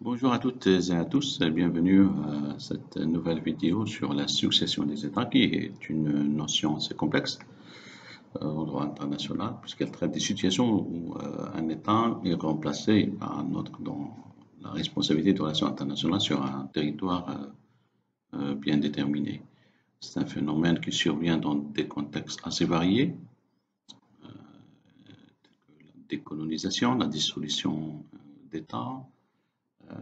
Bonjour à toutes et à tous, et bienvenue à cette nouvelle vidéo sur la succession des États, qui est une notion assez complexe au droit international, puisqu'elle traite des situations où un État est remplacé par un autre dans la responsabilité de relations internationales sur un territoire bien déterminé. C'est un phénomène qui survient dans des contextes assez variés, la décolonisation, la dissolution d'États, euh,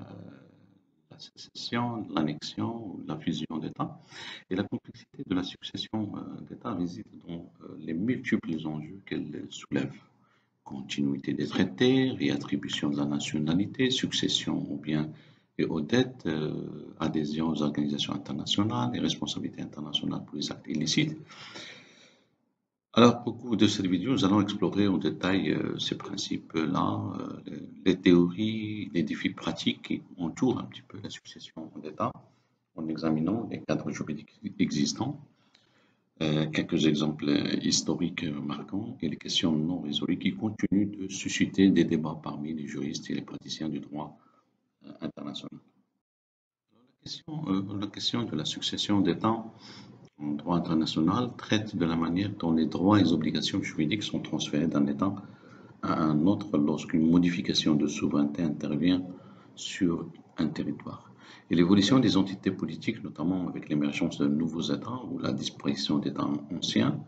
la sécession, l'annexion, la fusion d'États. Et la complexité de la succession d'États réside dans les multiples enjeux qu'elle soulève. Continuité des traités, réattribution de la nationalité, succession aux biens et aux dettes, adhésion aux organisations internationales et responsabilité internationale pour les actes illicites. Alors, au cours de cette vidéo, nous allons explorer en détail ces principes-là, les théories, les défis pratiques qui entourent un petit peu la succession d'États en examinant les cadres juridiques existants, quelques exemples historiques marquants et les questions non résolues qui continuent de susciter des débats parmi les juristes et les praticiens du droit international. La question de la succession d'États en droit international traite de la manière dont les droits et les obligations juridiques sont transférés d'un État à un autre lorsqu'une modification de souveraineté intervient sur un territoire. Et l'évolution des entités politiques, notamment avec l'émergence de nouveaux États ou la disparition d'États anciens,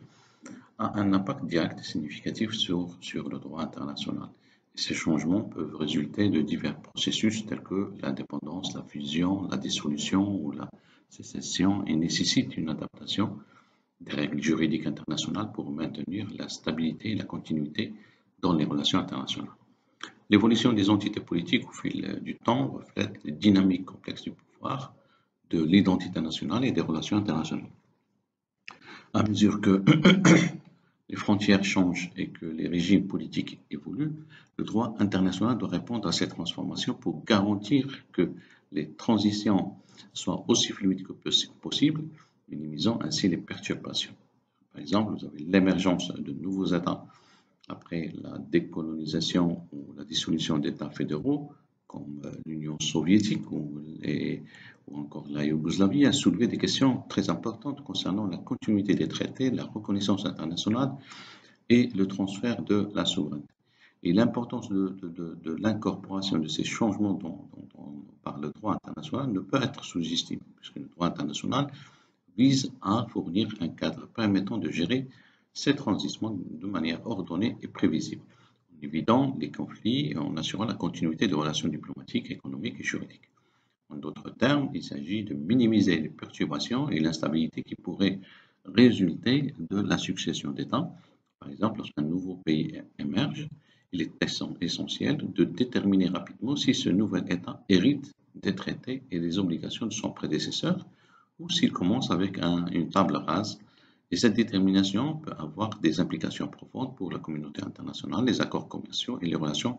a un impact direct et significatif sur le droit international. Et ces changements peuvent résulter de divers processus tels que l'indépendance, la fusion, la dissolution ou la sécession et nécessitent une adaptation des règles juridiques internationales pour maintenir la stabilité et la continuité dans les relations internationales. L'évolution des entités politiques au fil du temps reflète les dynamiques complexes du pouvoir, de l'identité nationale et des relations internationales. À mesure que les frontières changent et que les régimes politiques évoluent, le droit international doit répondre à ces transformations pour garantir que les transitions soient aussi fluides que possible, minimisant ainsi les perturbations. Par exemple, vous avez l'émergence de nouveaux États après la décolonisation ou la dissolution d'États fédéraux, comme l'Union soviétique ou encore la Yougoslavie, a soulevé des questions très importantes concernant la continuité des traités, la reconnaissance internationale et le transfert de la souveraineté. Et l'importance de l'incorporation de ces changements par le droit international ne peut être sous-estimée, puisque le droit international vise à fournir un cadre permettant de gérer ces transitions de manière ordonnée et prévisible, en évitant les conflits et en assurant la continuité des relations diplomatiques, économiques et juridiques. En d'autres termes, il s'agit de minimiser les perturbations et l'instabilité qui pourraient résulter de la succession d'États. Par exemple, lorsqu'un nouveau pays émerge, il est essentiel de déterminer rapidement si ce nouvel État hérite des traités et des obligations de son prédécesseur ou s'il commence avec une table rase. Et cette détermination peut avoir des implications profondes pour la communauté internationale, les accords commerciaux et les relations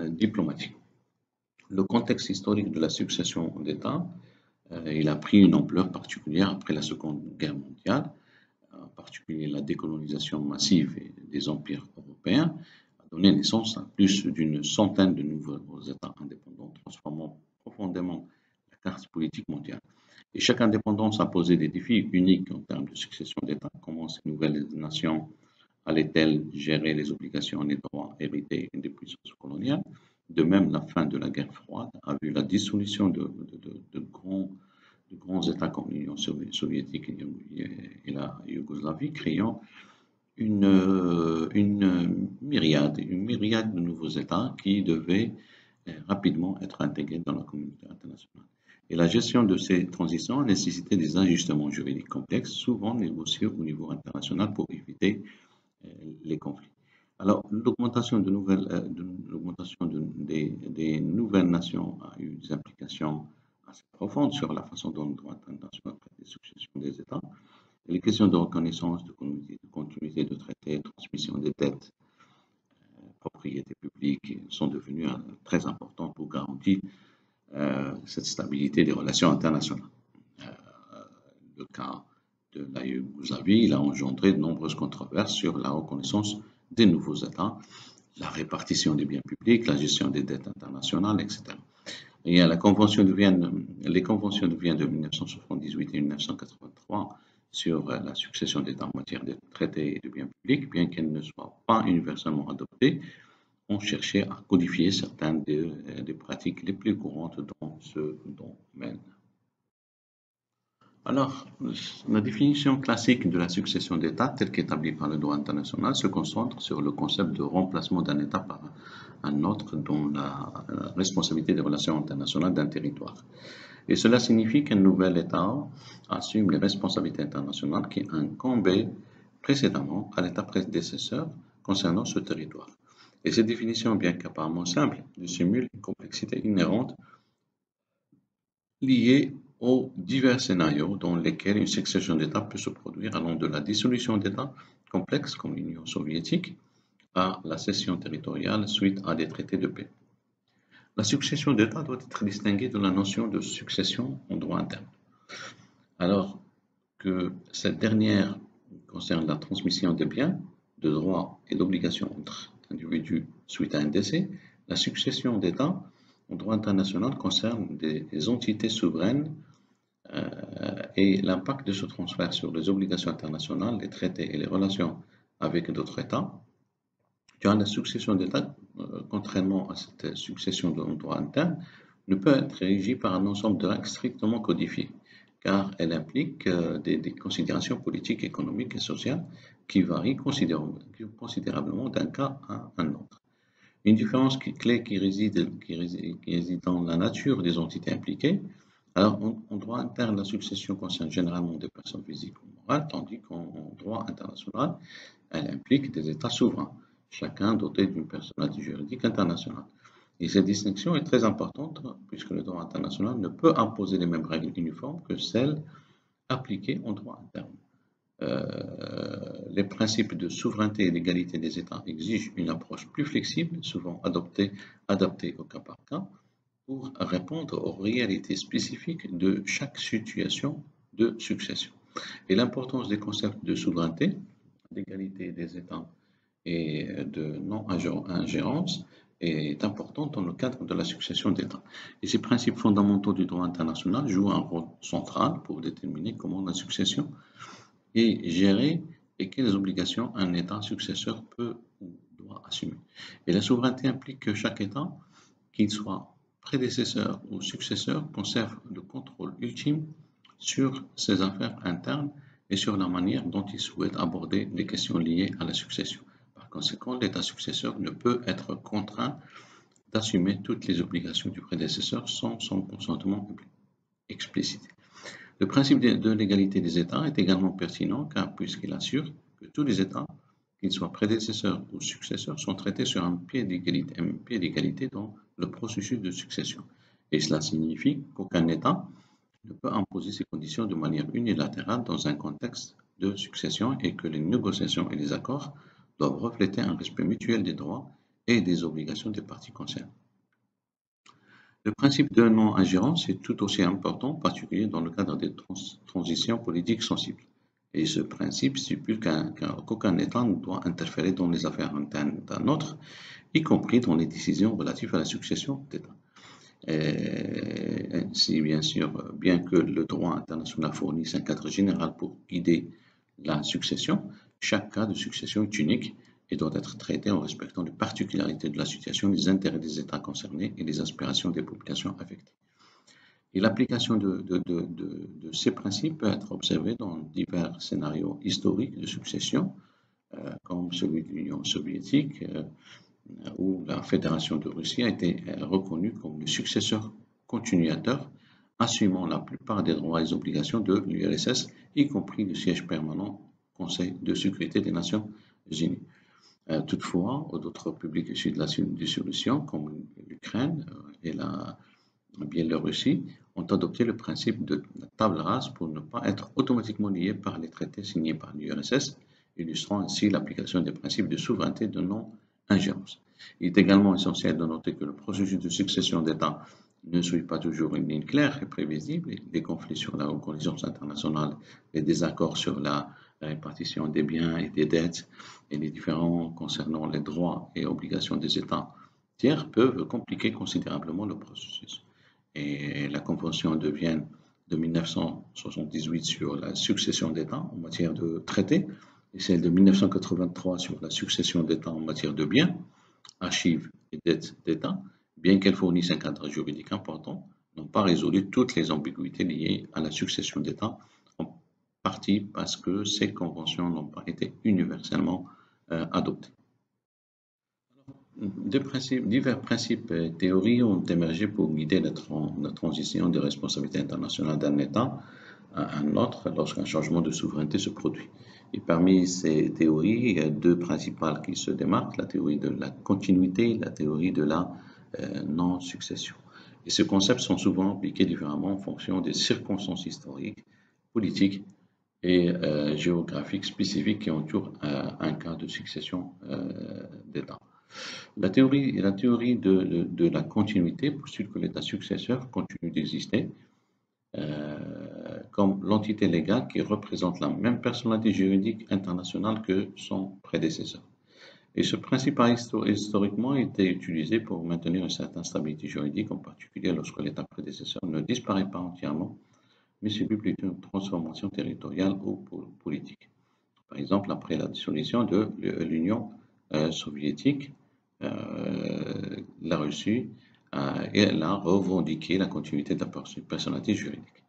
diplomatiques. Le contexte historique de la succession d'États, il a pris une ampleur particulière après la Seconde Guerre mondiale, en particulier la décolonisation massive des empires européens, a donné naissance à plus d'une centaine de nouveaux États indépendants, transformant profondément la carte politique mondiale. Et chaque indépendance a posé des défis uniques en termes de succession d'États. Comment ces nouvelles nations allaient-elles gérer les obligations et les droits hérités des puissances coloniales? De même, la fin de la guerre froide a vu la dissolution de grands États comme l'Union soviétique et la Yougoslavie, créant une myriade de nouveaux États qui devaient rapidement être intégrés dans la communauté internationale. Et la gestion de ces transitions a nécessité des ajustements juridiques complexes, souvent négociés au niveau international pour éviter les conflits. Alors, l'augmentation des nouvelles nations a eu des implications assez profondes sur la façon dont le droit international traite les successions des États. Et les questions de reconnaissance, de continuité de traités, transmission des dettes, propriété publique sont devenues très importantes pour garantir cette stabilité des relations internationales. Le cas de la Yougoslavie, il a engendré de nombreuses controverses sur la reconnaissance des nouveaux États, la répartition des biens publics, la gestion des dettes internationales, etc. Il y a la Convention de Vienne, les conventions de Vienne de 1978 et 1983 sur la succession d'États en matière de traités et de biens publics, bien qu'elles ne soient pas universellement adoptées, ont cherché à codifier certaines des pratiques les plus courantes dans ce domaine. Alors, la définition classique de la succession d'État, telle qu'établie par le droit international, se concentre sur le concept de remplacement d'un État par un autre dont la responsabilité des relations internationales d'un territoire. Et cela signifie qu'un nouvel État assume les responsabilités internationales qui incombaient précédemment à l'État prédécesseur concernant ce territoire. Et cette définition, bien qu'apparemment simple, dissimule une complexité inhérente liée aux divers scénarios dans lesquels une succession d'États peut se produire, allant de la dissolution d'États complexes comme l'Union soviétique à la cession territoriale suite à des traités de paix. La succession d'États doit être distinguée de la notion de succession en droit interne, alors que cette dernière concerne la transmission des biens, de droits et d'obligations entre individus suite à un décès. La succession d'États en droit international concerne des entités souveraines et l'impact de ce transfert sur les obligations internationales, les traités et les relations avec d'autres États. Car la succession d'État, contrairement à cette succession de droit interne, ne peut être régie par un ensemble de règles strictement codifiées, car elle implique des considérations politiques, économiques et sociales qui varient considérablement d'un cas à un autre. Une différence clé qui réside dans la nature des entités impliquées. Alors, en droit interne, la succession concerne généralement des personnes physiques ou morales, tandis qu'en droit international, elle implique des États souverains, chacun doté d'une personnalité juridique internationale. Et cette distinction est très importante puisque le droit international ne peut imposer les mêmes règles uniformes que celles appliquées en droit interne. Les principes de souveraineté et d'égalité des États exigent une approche plus flexible, souvent adaptée au cas par cas, pour répondre aux réalités spécifiques de chaque situation de succession. Et l'importance des concepts de souveraineté, d'égalité des États et de non-ingérence est importante dans le cadre de la succession d'États. Et ces principes fondamentaux du droit international jouent un rôle central pour déterminer comment la succession est gérée et quelles obligations un État successeur peut ou doit assumer. Et la souveraineté implique que chaque État, qu'il soit prédécesseur ou successeur, conserve le contrôle ultime sur ses affaires internes et sur la manière dont il souhaite aborder les questions liées à la succession. Par conséquent, l'État successeur ne peut être contraint d'assumer toutes les obligations du prédécesseur sans son consentement explicite. Le principe de l'égalité des États est également pertinent car puisqu'il assure que tous les États, qu'ils soient prédécesseurs ou successeurs, sont traités sur un pied d'égalité dans le processus de succession. Et cela signifie qu'aucun État ne peut imposer ses conditions de manière unilatérale dans un contexte de succession et que les négociations et les accords doivent refléter un respect mutuel des droits et des obligations des parties concernées. Le principe de non-ingérence est tout aussi important, en particulier dans le cadre des transitions politiques sensibles. Et ce principe stipule qu'aucun État ne doit interférer dans les affaires internes d'un autre, y compris dans les décisions relatives à la succession d'État. Ainsi, bien sûr, bien que le droit international fournisse un cadre général pour guider la succession, chaque cas de succession est unique et doit être traité en respectant les particularités de la situation, les intérêts des États concernés et les aspirations des populations affectées. Et l'application de ces principes peut être observée dans divers scénarios historiques de succession, comme celui de l'Union soviétique, où la Fédération de Russie a été reconnue comme le successeur continuateur, assumant la plupart des droits et obligations de l'URSS, y compris le siège permanent au Conseil de sécurité des Nations Unies. Toutefois, d'autres républiques issues de la dissolution, comme l'Ukraine et la Biélorussie, ont adopté le principe de la table rase pour ne pas être automatiquement liés par les traités signés par l'URSS, illustrant ainsi l'application des principes de souveraineté de non-ingérence. Il est également essentiel de noter que le processus de succession d'État ne suit pas toujours une ligne claire et prévisible. Les conflits sur la reconnaissance internationale, les désaccords sur la répartition des biens et des dettes et les différends concernant les droits et obligations des États tiers peuvent compliquer considérablement le processus. et la Convention de Vienne de 1978 sur la succession d'États en matière de traités, et celle de 1983 sur la succession d'États en matière de biens, archives et dettes d'État, bien qu'elles fournissent un cadre juridique important, n'ont pas résolu toutes les ambiguïtés liées à la succession d'État, en partie parce que ces conventions n'ont pas été universellement adoptées. Divers principes et théories ont émergé pour guider la transition des responsabilités internationales d'un État à un autre lorsqu'un changement de souveraineté se produit. Et parmi ces théories, il y a deux principales qui se démarquent, la théorie de la continuité et la théorie de la non-succession. Et ces concepts sont souvent appliqués différemment en fonction des circonstances historiques, politiques et géographiques spécifiques qui entourent un cas de succession d'État. La théorie de la continuité postule que l'État successeur continue d'exister comme l'entité légale qui représente la même personnalité juridique internationale que son prédécesseur. Et ce principe a historiquement été utilisé pour maintenir une certaine stabilité juridique, en particulier lorsque l'État prédécesseur ne disparaît pas entièrement, mais subit plutôt une transformation territoriale ou politique. Par exemple, après la dissolution de l'Union soviétique, la Russie elle a revendiqué la continuité de la personnalité juridique.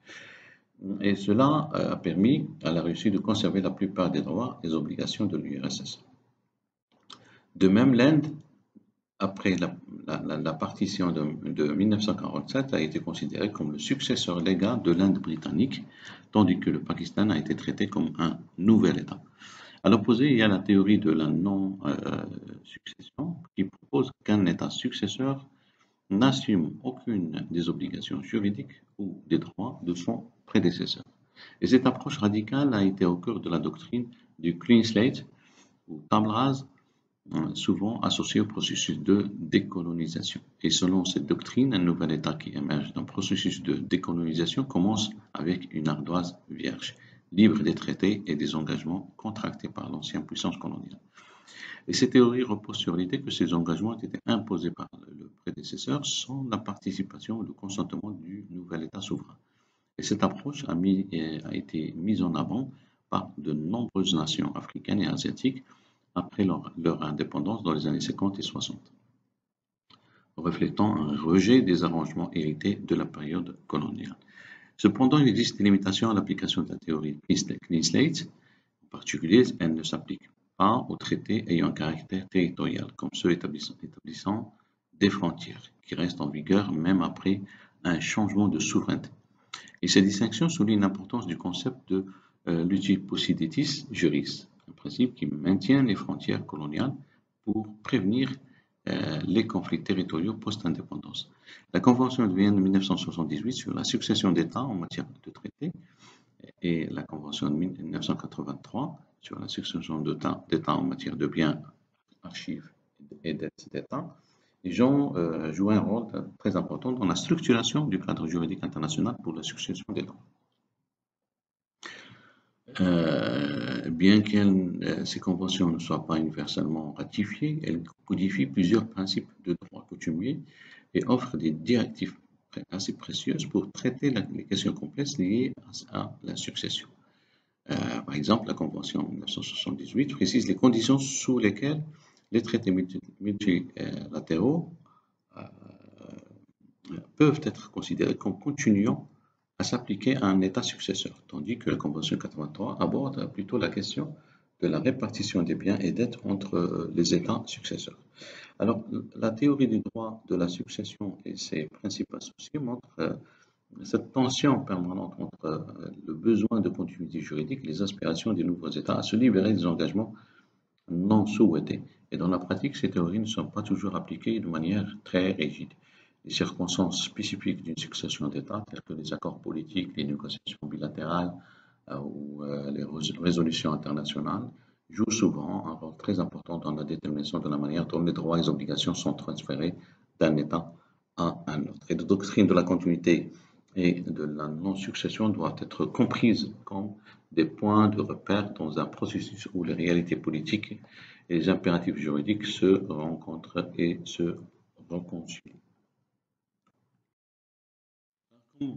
Et cela a permis à la Russie de conserver la plupart des droits et obligations de l'URSS. De même, l'Inde, après la partition de 1947, a été considérée comme le successeur légal de l'Inde britannique, tandis que le Pakistan a été traité comme un nouvel État. À l'opposé, il y a la théorie de la non-succession qui propose qu'un État successeur n'assume aucune des obligations juridiques ou des droits de son prédécesseur. Et cette approche radicale a été au cœur de la doctrine du clean slate ou table rase, souvent associée au processus de décolonisation. Et selon cette doctrine, un nouvel État qui émerge d'un processus de décolonisation commence avec une ardoise vierge, libre des traités et des engagements contractés par l'ancienne puissance coloniale. Et cette théorie repose sur l'idée que ces engagements ont été imposés par le prédécesseur sans la participation ou le consentement du nouvel État souverain. Et cette approche a été mise en avant par de nombreuses nations africaines et asiatiques après leur indépendance dans les années 50 et 60, reflétant un rejet des arrangements hérités de la période coloniale. Cependant, il existe des limitations à l'application de la théorie Clean Slate. En particulier, elle ne s'applique pas aux traités ayant un caractère territorial, comme ceux établissant des frontières, qui restent en vigueur même après un changement de souveraineté. Et ces distinctions soulignent l'importance du concept de l'uti possidetis juris, un principe qui maintient les frontières coloniales pour prévenir les conflits territoriaux post-indépendance. La Convention de Vienne de 1978 sur la succession d'États en matière de traités et la Convention de 1983 sur la succession d'États en matière de biens, archives et dettes d'État, ils ont joué un rôle très important dans la structuration du cadre juridique international pour la succession d'États. Bien que ces conventions ne soient pas universellement ratifiées, elles codifient plusieurs principes de droit coutumier et offrent des directives assez précieuses pour traiter les questions complexes liées à la succession. Par exemple, la Convention de 1978 précise les conditions sous lesquelles les traités multilatéraux peuvent être considérés comme continuant à s'appliquer à un État successeur, tandis que la Convention 83 aborde plutôt la question de la répartition des biens et dettes entre les États successeurs. Alors, la théorie du droit de la succession et ses principes associés montrent cette tension permanente entre le besoin de continuité juridique et les aspirations des nouveaux États à se libérer des engagements non souhaités. Et dans la pratique, ces théories ne sont pas toujours appliquées de manière très rigide. Les circonstances spécifiques d'une succession d'États, telles que les accords politiques, les négociations bilatérales ou les résolutions internationales, jouent souvent un rôle très important dans la détermination de la manière dont les droits et les obligations sont transférés d'un État à un autre. Et la doctrine de la continuité et de la non-succession doivent être comprises comme des points de repère dans un processus où les réalités politiques et les impératifs juridiques se rencontrent et se réconcilient.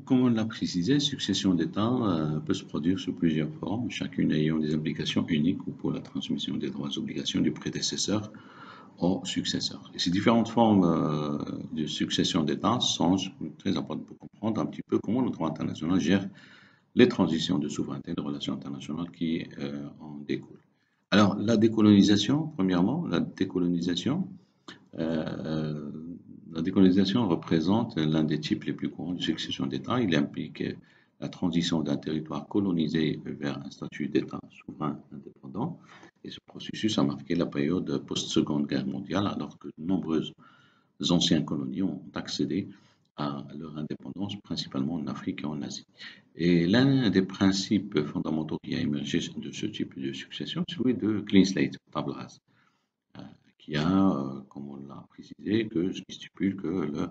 Comme on l'a précisé, succession d'État peut se produire sous plusieurs formes, chacune ayant des implications uniques ou pour la transmission des droits et obligations du prédécesseur au successeur. Et ces différentes formes de succession d'État sont très importantes pour comprendre un petit peu comment le droit international gère les transitions de souveraineté et de relations internationales qui en découlent. Alors, la décolonisation, premièrement, euh, la décolonisation représente l'un des types les plus courants de succession d'État. Il implique la transition d'un territoire colonisé vers un statut d'État souverain indépendant. Et ce processus a marqué la période post-Seconde Guerre mondiale, alors que de nombreux anciens colonies ont accédé à leur indépendance, principalement en Afrique et en Asie. Et l'un des principes fondamentaux qui a émergé de ce type de succession, c'est celui de clean slate, table rase, qui a, comme on l'a précisé, ce qui stipule que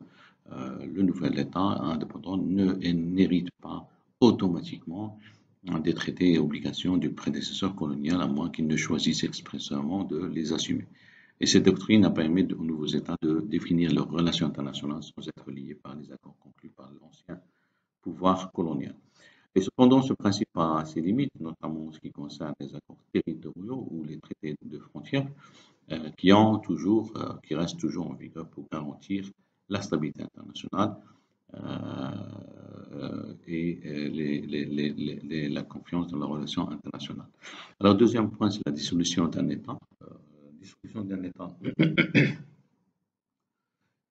le nouvel État indépendant n'hérite pas automatiquement des traités et obligations du prédécesseur colonial, à moins qu'il ne choisisse expressément de les assumer. Et cette doctrine a permis aux nouveaux États de définir leurs relations internationales sans être liés par les accords conclus par l'ancien pouvoir colonial. Et cependant, ce principe a ses limites, notamment en ce qui concerne les accords territoriaux ou les traités de frontières, qui restent toujours en vigueur pour garantir la stabilité internationale et la confiance dans la relation internationale. Alors, deuxième point, c'est la dissolution d'un État. Dissolution d'un État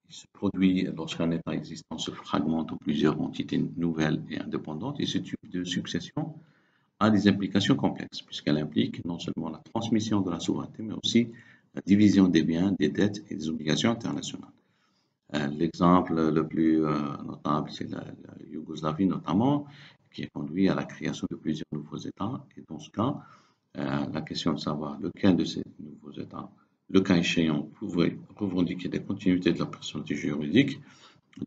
il se produit lorsqu'un État existant se fragmente en plusieurs entités nouvelles et indépendantes, et ce type de succession a des implications complexes, puisqu'elle implique non seulement la transmission de la souveraineté, mais aussi la division des biens, des dettes et des obligations internationales. L'exemple le plus notable, c'est la Yougoslavie notamment, qui a conduit à la création de plusieurs nouveaux États. Et dans ce cas, la question de savoir lequel de ces nouveaux États, le cas échéant, pouvait revendiquer des continuités de la personnalité juridique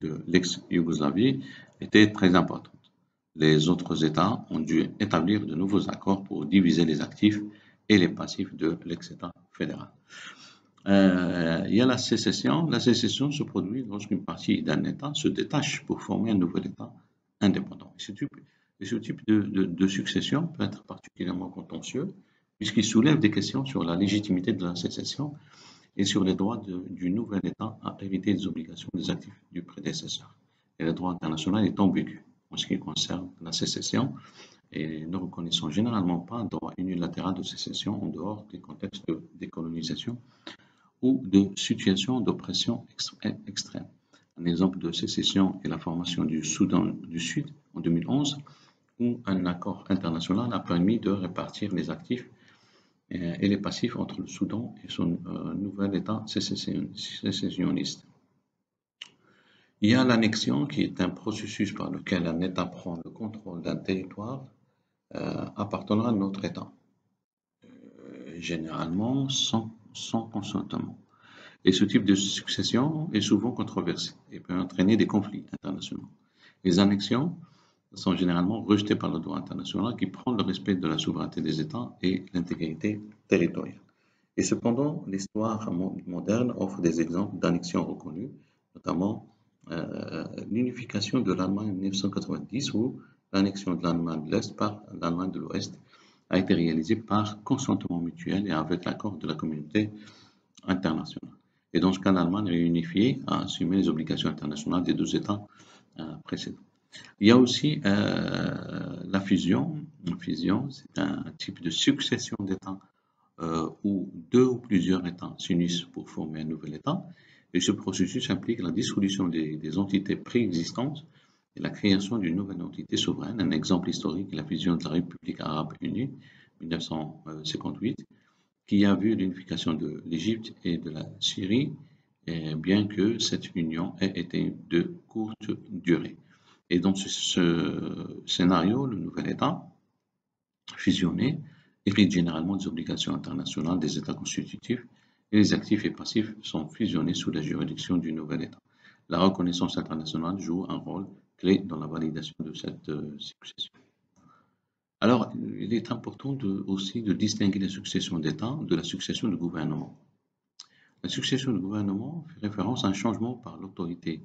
de l'ex-Yougoslavie était très importante. Les autres États ont dû établir de nouveaux accords pour diviser les actifs et les passifs de l'ex-État fédéral. Il y a la sécession. La sécession se produit lorsqu'une partie d'un État se détache pour former un nouvel État indépendant. Et ce type de succession peut être particulièrement contentieux puisqu'il soulève des questions sur la légitimité de la sécession et sur les droits du nouvel État à hériter des obligations des actifs du prédécesseur. Et le droit international est ambigu en ce qui concerne la sécession et ne reconnaissant généralement pas un droit unilatéral de sécession en dehors des contextes de décolonisation ou de situations d'oppression extrême. Un exemple de sécession est la formation du Soudan du Sud en 2011, où un accord international a permis de répartir les actifs et les passifs entre le Soudan et son nouvel État sécessionniste. Il y a l'annexion qui est un processus par lequel un État prend le contrôle d'un territoire appartenant à un autre État, généralement sans consentement. Et ce type de succession est souvent controversé et peut entraîner des conflits internationaux. Les annexions sont généralement rejetées par le droit international qui prend le respect de la souveraineté des États et l'intégrité territoriale. Et cependant, l'histoire moderne offre des exemples d'annexions reconnues, notamment l'unification de l'Allemagne en 1990 où l'annexion de l'Allemagne de l'Est par l'Allemagne de l'Ouest a été réalisée par consentement mutuel et avec l'accord de la communauté internationale. Et dans ce cas, l'Allemagne réunifiée a assumé les obligations internationales des deux États précédents. Il y a aussi la fusion. Une fusion, c'est un type de succession d'États où deux ou plusieurs États s'unissent pour former un nouvel État. Et ce processus implique la dissolution des entités préexistantes et la création d'une nouvelle entité souveraine. Un exemple historique est la fusion de la République arabe unie, 1958, qui a vu l'unification de l'Égypte et de la Syrie, bien que cette union ait été de courte durée. Et dans ce scénario, le nouvel État fusionné hérite généralement des obligations internationales des États constitutifs et les actifs et passifs sont fusionnés sous la juridiction du nouvel État. La reconnaissance internationale joue un rôle clé dans la validation de cette succession. Alors, il est important aussi de distinguer la succession d'État de la succession de gouvernement. La succession de gouvernement fait référence à un changement par l'autorité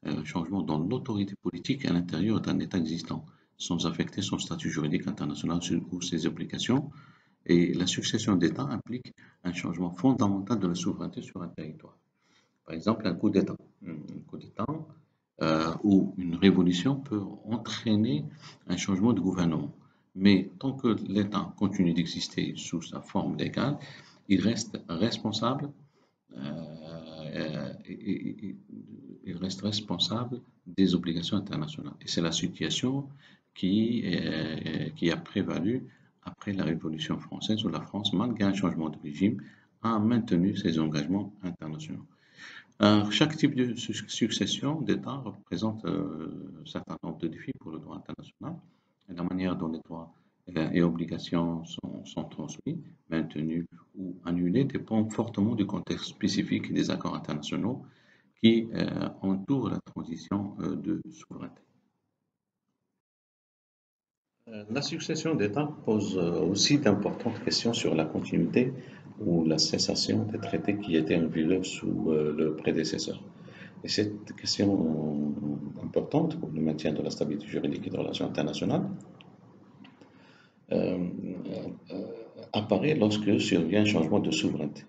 un changement dans l'autorité politique à l'intérieur d'un État existant, sans affecter son statut juridique international ou ses applications. Et la succession d'États implique un changement fondamental de la souveraineté sur un territoire. Par exemple, un coup d'État. Un coup d'État ou une révolution peut entraîner un changement de gouvernement. Mais tant que l'État continue d'exister sous sa forme légale, il reste responsable, il reste responsable des obligations internationales. Et c'est la situation qui a prévalu après la Révolution française, où la France, malgré un changement de régime, a maintenu ses engagements internationaux. Chaque type de succession d'États représente un certain nombre de défis pour le droit international. Et la manière dont les droits et obligations sont transmis, maintenus ou annulés dépend fortement du contexte spécifique et des accords internationaux qui entourent la transition de souveraineté. La succession d'États pose aussi d'importantes questions sur la continuité ou la cessation des traités qui étaient en vigueur sous le prédécesseur. Et cette question importante pour le maintien de la stabilité juridique et des relations internationales euh, apparaît lorsque survient un changement de souveraineté.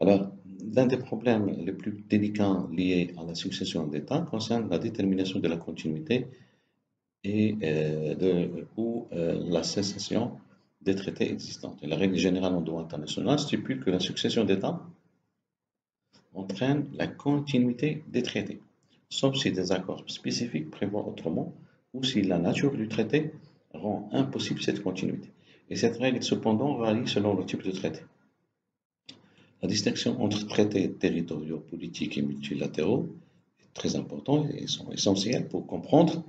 Alors, l'un des problèmes les plus délicats liés à la succession d'États concerne la détermination de la continuité et ou la cessation des traités existants. Et la règle générale en droit international stipule que la succession d'États entraîne la continuité des traités, sauf si des accords spécifiques prévoient autrement ou si la nature du traité rend impossible cette continuité. Et cette règle, cependant, varie selon le type de traité. La distinction entre traités territoriaux, politiques et multilatéraux est très importante et sont essentiels pour comprendre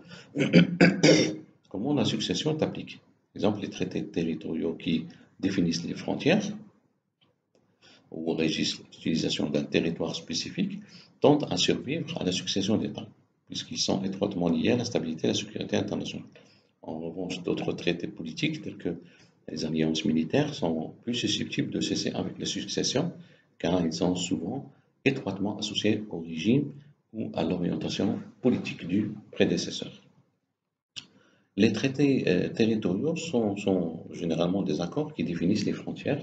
comment la succession est appliquée. Par exemple, les traités territoriaux qui définissent les frontières ou régissent l'utilisation d'un territoire spécifique tendent à survivre à la succession d'États, puisqu'ils sont étroitement liés à la stabilité et à la sécurité internationale. En revanche, d'autres traités politiques, tels que les alliances militaires, sont plus susceptibles de cesser avec la succession, car ils sont souvent étroitement associés au régime ou à l'orientation politique du prédécesseur. Les traités territoriaux sont généralement des accords qui définissent les frontières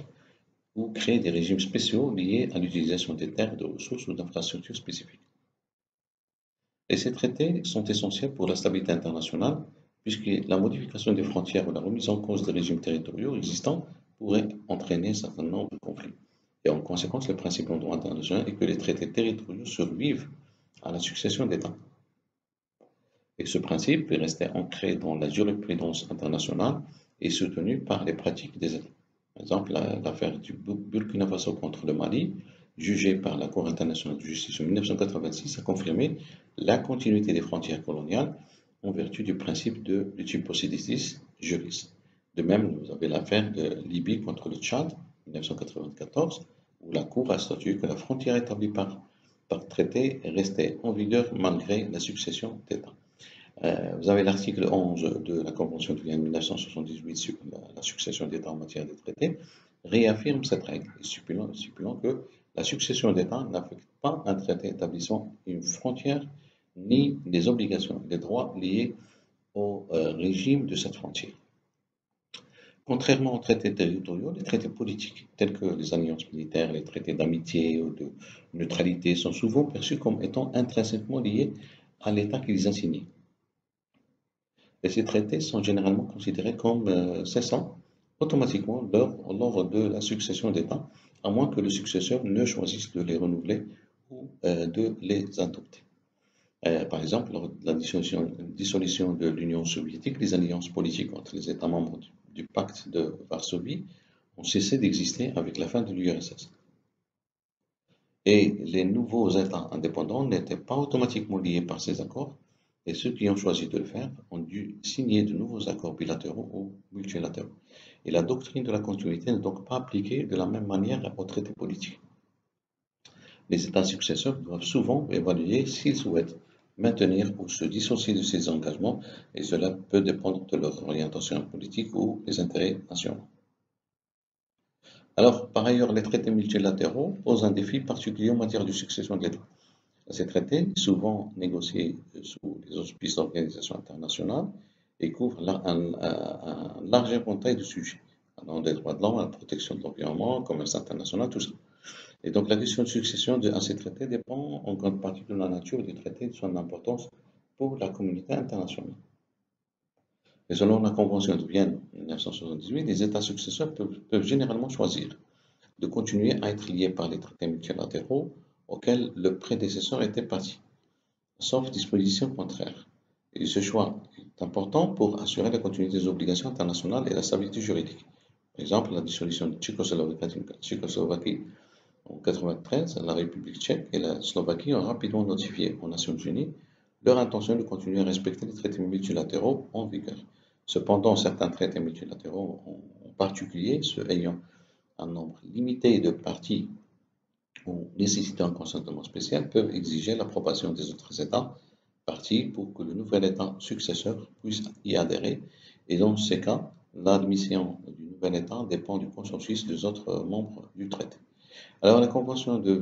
ou créent des régimes spéciaux liés à l'utilisation des terres, de ressources ou d'infrastructures spécifiques. Et ces traités sont essentiels pour la stabilité internationale, puisque la modification des frontières ou la remise en cause des régimes territoriaux existants pourrait entraîner un certain nombre de conflits. Et en conséquence, le principe en droit international est que les traités territoriaux survivent à la succession d'États. Et ce principe est resté ancré dans la jurisprudence internationale et soutenu par les pratiques des États. Par exemple, l'affaire du Burkina Faso contre le Mali, jugée par la Cour internationale de justice en 1986, a confirmé la continuité des frontières coloniales en vertu du principe de reciprocitas juris. De même, vous avez l'affaire de Libye contre le Tchad, 1994, où la Cour a statué que la frontière établie par traité est restée en vigueur malgré la succession d'États. Vous avez l'article 11 de la Convention de Vienne 1978 sur la succession d'États en matière de traités, réaffirme cette règle, stipulant que la succession d'États n'affecte pas un traité établissant une frontière ni les obligations, les droits liés au régime de cette frontière. Contrairement aux traités territoriaux, les traités politiques, tels que les alliances militaires, les traités d'amitié ou de neutralité, sont souvent perçus comme étant intrinsèquement liés à l'État qui les a signés. Et ces traités sont généralement considérés comme cessant automatiquement lors de la succession d'États, à moins que le successeur ne choisisse de les renouveler ou de les adopter. Par exemple, lors de la dissolution de l'Union soviétique, les alliances politiques entre les États membres du pacte de Varsovie ont cessé d'exister avec la fin de l'URSS. Et les nouveaux États indépendants n'étaient pas automatiquement liés par ces accords, et ceux qui ont choisi de le faire ont dû signer de nouveaux accords bilatéraux ou multilatéraux. Et la doctrine de la continuité n'est donc pas appliquée de la même manière aux traités politiques. Les États successeurs doivent souvent évaluer s'ils souhaitent maintenir ou se dissocier de ces engagements, et cela peut dépendre de leur orientation politique ou des intérêts nationaux. Alors, par ailleurs, les traités multilatéraux posent un défi particulier en matière de succession de l'État. Ces traités, souvent négociés sous les auspices d'organisations internationales, et couvrent un large éventail de sujets, allant des droits de l'homme à la protection de l'environnement, commerce international, tout ça. Et donc la question de succession à ces traités dépend en grande partie de la nature du traité et de son importance pour la communauté internationale. Et selon la Convention de Vienne 1978, les États successeurs peuvent généralement choisir de continuer à être liés par les traités multilatéraux auxquels le prédécesseur était partie, sauf disposition contraire. Et ce choix est important pour assurer la continuité des obligations internationales et la stabilité juridique. Par exemple, la dissolution de Tchécoslovaquie en 1993, la République tchèque et la Slovaquie ont rapidement notifié aux Nations unies leur intention de continuer à respecter les traités multilatéraux en vigueur. Cependant, certains traités multilatéraux, en particulier ceux ayant un nombre limité de parties ou nécessitant un consentement spécial, peuvent exiger l'approbation des autres États parties pour que le nouvel État successeur puisse y adhérer. Et dans ces cas, l'admission du nouvel État dépend du consensus des autres membres du traité. Alors, les conventions de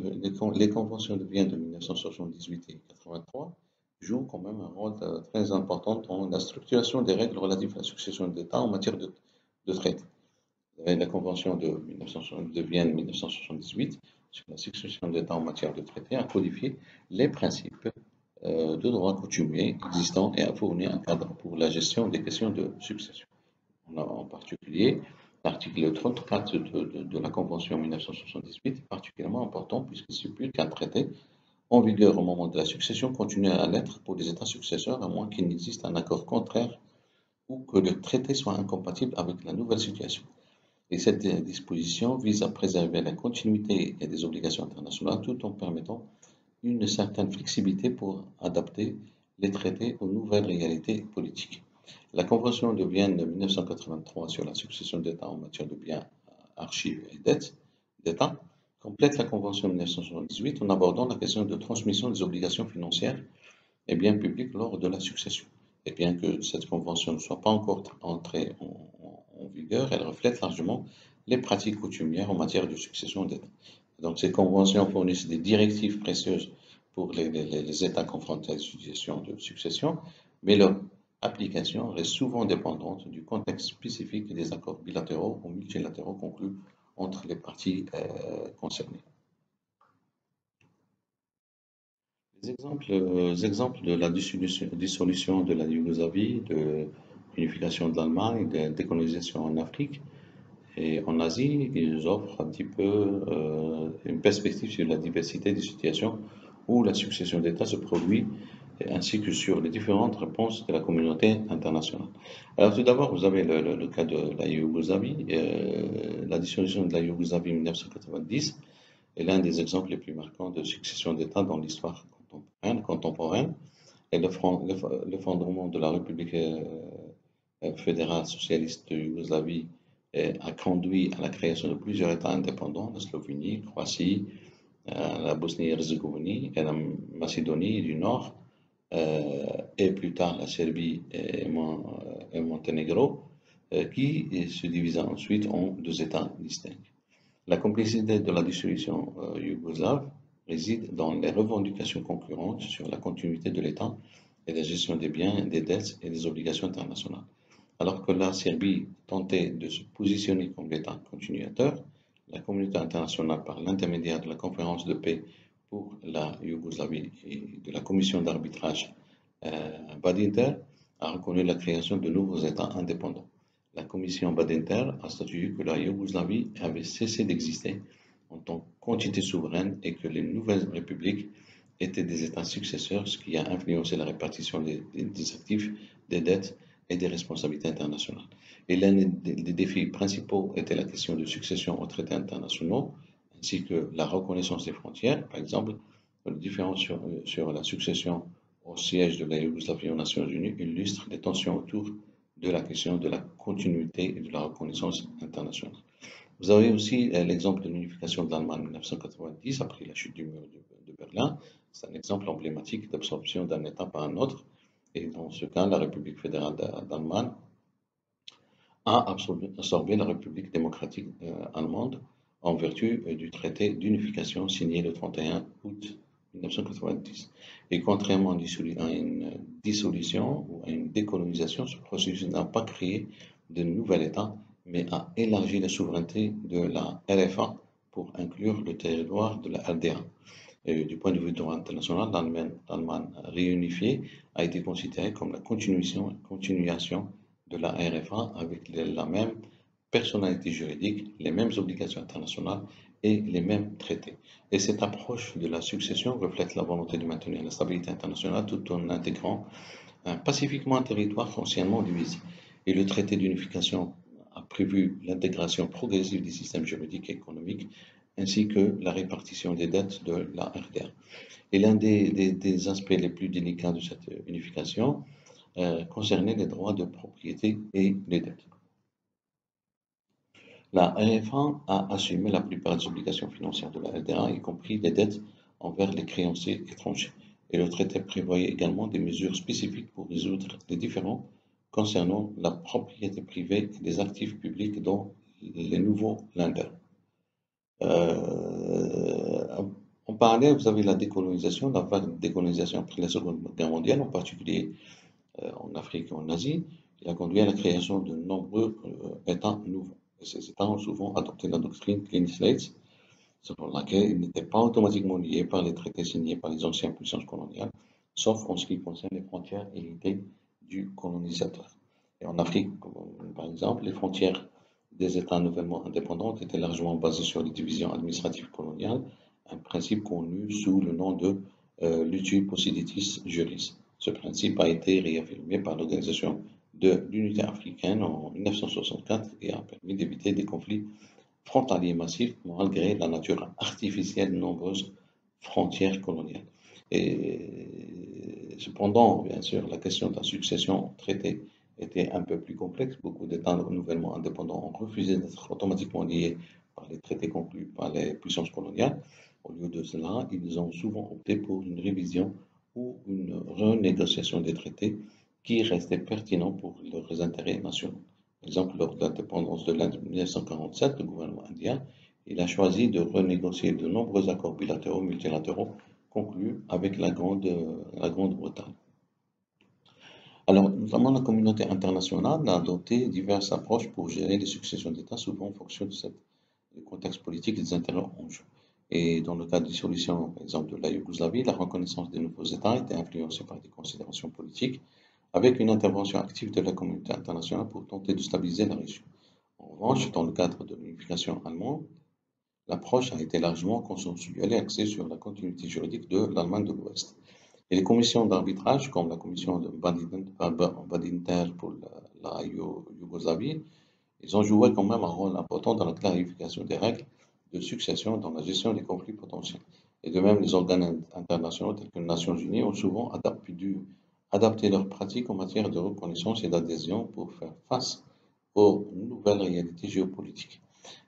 Vienne de 1978 et 1983 jouent quand même un rôle très important dans la structuration des règles relatives à la succession d'États en matière de traité. Vous avez la Convention de Vienne 1978 sur la succession d'États en matière de traité a codifié les principes de droit coutumier existants et a fourni un cadre pour la gestion des questions de succession. On a en particulier l'article 34 de la Convention 1978 est particulièrement important puisqu'il stipule qu'un traité en vigueur au moment de la succession continue à l'être pour les États successeurs à moins qu'il n'existe un accord contraire ou que le traité soit incompatible avec la nouvelle situation. Et cette disposition vise à préserver la continuité des obligations internationales tout en permettant une certaine flexibilité pour adapter les traités aux nouvelles réalités politiques. La Convention de Vienne de 1983 sur la succession d'États en matière de biens, archives et dettes d'État complète la Convention de 1978 en abordant la question de transmission des obligations financières et biens publics lors de la succession. Et bien que cette convention ne soit pas encore entrée en vigueur, elle reflète largement les pratiques coutumières en matière de succession d'État. Donc ces conventions fournissent des directives précieuses pour les États confrontés à des situations de succession, mais leur application reste souvent dépendante du contexte spécifique des accords bilatéraux ou multilatéraux conclus entre les parties concernées. Exemples de la dissolution de la Yougoslavie, de l'unification de l'Allemagne, de la décolonisation en Afrique et en Asie, ils offrent un petit peu une perspective sur la diversité des situations où la succession d'États se produit, ainsi que sur les différentes réponses de la communauté internationale. Alors tout d'abord, vous avez le cas de la Yougoslavie, la dissolution de la Yougoslavie en 1990 est l'un des exemples les plus marquants de succession d'États dans l'histoire contemporaine et l'effondrement de la République fédérale socialiste de Yougoslavie a conduit à la création de plusieurs États indépendants, la Slovénie, Croatie, la Bosnie-Herzégovine et la Macédonie du Nord, et plus tard la Serbie et Monténégro, qui se divisa ensuite en deux États distincts. La complexité de la dissolution yougoslave réside dans les revendications concurrentes sur la continuité de l'État et la gestion des biens, des dettes et des obligations internationales. Alors que la Serbie tentait de se positionner comme l'État continuateur, la communauté internationale, par l'intermédiaire de la conférence de paix pour la Yougoslavie et de la commission d'arbitrage Badinter, a reconnu la création de nouveaux États indépendants. La commission Badinter a statué que la Yougoslavie avait cessé d'exister en tant qu'entité souveraine et que les nouvelles républiques étaient des États successeurs, ce qui a influencé la répartition des actifs, des dettes et des responsabilités internationales. Et l'un des défis principaux était la question de succession aux traités internationaux, ainsi que la reconnaissance des frontières. Par exemple, la différence sur la succession au siège de la Yougoslavie aux Nations Unies illustre les tensions autour de la question de la continuité et de la reconnaissance internationale. Vous avez aussi l'exemple de l'unification de l'Allemagne en 1990 après la chute du mur de Berlin. C'est un exemple emblématique d'absorption d'un État par un autre. Et dans ce cas, la République fédérale d'Allemagne a absorbé la République démocratique allemande en vertu du traité d'unification signé le 31 août 1990. Et contrairement à une dissolution ou à une décolonisation, ce processus n'a pas créé de nouvel État, mais a élargi la souveraineté de la RFA pour inclure le territoire de la RDA. Et du point de vue du droit international, l'Allemagne réunifiée a été considérée comme la continuation de la RFA avec la même personnalité juridique, les mêmes obligations internationales et les mêmes traités. Et cette approche de la succession reflète la volonté de maintenir la stabilité internationale tout en intégrant pacifiquement un territoire anciennement divisé. Et le traité d'unification a prévu l'intégration progressive des systèmes juridiques et économiques ainsi que la répartition des dettes de la RDA. Et l'un des aspects les plus délicats de cette unification concernait les droits de propriété et les dettes. La RFA a assumé la plupart des obligations financières de la RDA, y compris les dettes envers les créanciers étrangers. Et le traité prévoyait également des mesures spécifiques pour résoudre les différends concernant la propriété privée et les actifs publics dans les nouveaux Länder. En parallèle, vous avez la décolonisation, la vague de décolonisation après la Seconde Guerre mondiale, en particulier en Afrique et en Asie, qui a conduit à la création de nombreux États nouveaux. Et ces États ont souvent adopté la doctrine Clean Slate, selon laquelle ils n'étaient pas automatiquement liés par les traités signés par les anciennes puissances coloniales, sauf en ce qui concerne les frontières héritées du colonisateur. Et en Afrique, par exemple, les frontières des États nouvellement indépendants étaient largement basées sur les divisions administratives coloniales, un principe connu sous le nom de Lutu Possidetis Juris. Ce principe a été réaffirmé par l'Organisation de l'Unité africaine en 1964 et a permis d'éviter des conflits frontaliers massifs malgré la nature artificielle de nombreuses frontières coloniales. Et cependant, bien sûr, la question de la succession traitée était un peu plus complexe. Beaucoup d'États nouvellement indépendants ont refusé d'être automatiquement liés par les traités conclus par les puissances coloniales. Au lieu de cela, ils ont souvent opté pour une révision ou une renégociation des traités qui restaient pertinents pour leurs intérêts nationaux. Par exemple, lors de l'indépendance de l'Inde en 1947, le gouvernement indien il a choisi de renégocier de nombreux accords bilatéraux, multilatéraux conclus avec la Grande-Bretagne. Alors, notamment la communauté internationale a adopté diverses approches pour gérer les successions d'États, souvent en fonction du contexte politique et des intérêts en jeu. Et dans le cas de dissolution, par exemple, de la Yougoslavie, la reconnaissance des nouveaux États était influencée par des considérations politiques, avec une intervention active de la communauté internationale pour tenter de stabiliser la région. En revanche, dans le cadre de l'unification allemande, l'approche a été largement consensuelle et axée sur la continuité juridique de l'Allemagne de l'Ouest. Et les commissions d'arbitrage, comme la commission de Badinter pour la Yougoslavie, ils ont joué quand même un rôle important dans la clarification des règles de succession et dans la gestion des conflits potentiels. Et de même, les organes internationaux tels que les Nations Unies ont souvent dû adapter leurs pratiques en matière de reconnaissance et d'adhésion pour faire face aux nouvelles réalités géopolitiques.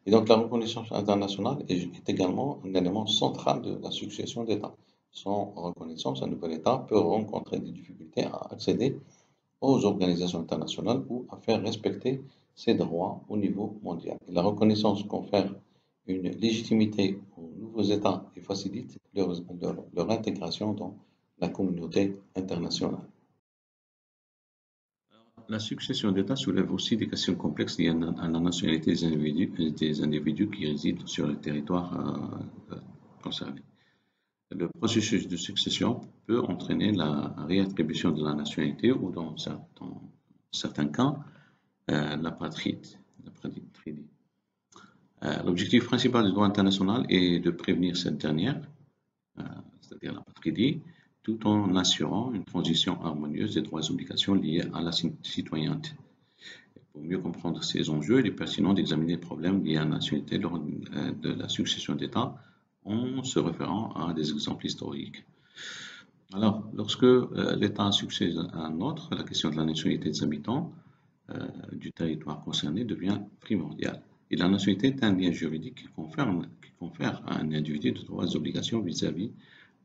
Et donc la reconnaissance internationale est également un élément central de la succession d'États. Sans reconnaissance, un nouvel État peut rencontrer des difficultés à accéder aux organisations internationales ou à faire respecter ses droits au niveau mondial. Et la reconnaissance confère une légitimité aux nouveaux États et facilite leur intégration dans la communauté internationale. La succession d'États soulève aussi des questions complexes liées à la nationalité des individus qui résident sur le territoire concerné. Le processus de succession peut entraîner la réattribution de la nationalité ou, dans certains cas, l'apatridie. L'objectif principal du droit international est de prévenir cette dernière, c'est-à-dire l'apatridie, tout en assurant une transition harmonieuse des droits et obligations liés à la citoyenneté. Pour mieux comprendre ces enjeux, il est pertinent d'examiner les problèmes liés à la nationalité lors de la succession d'État en se référant à des exemples historiques. Alors, lorsque l'État succède à un autre, la question de la nationalité des habitants du territoire concerné devient primordiale. Et la nationalité est un lien juridique qui confère à un individu de droits et obligations vis-à-vis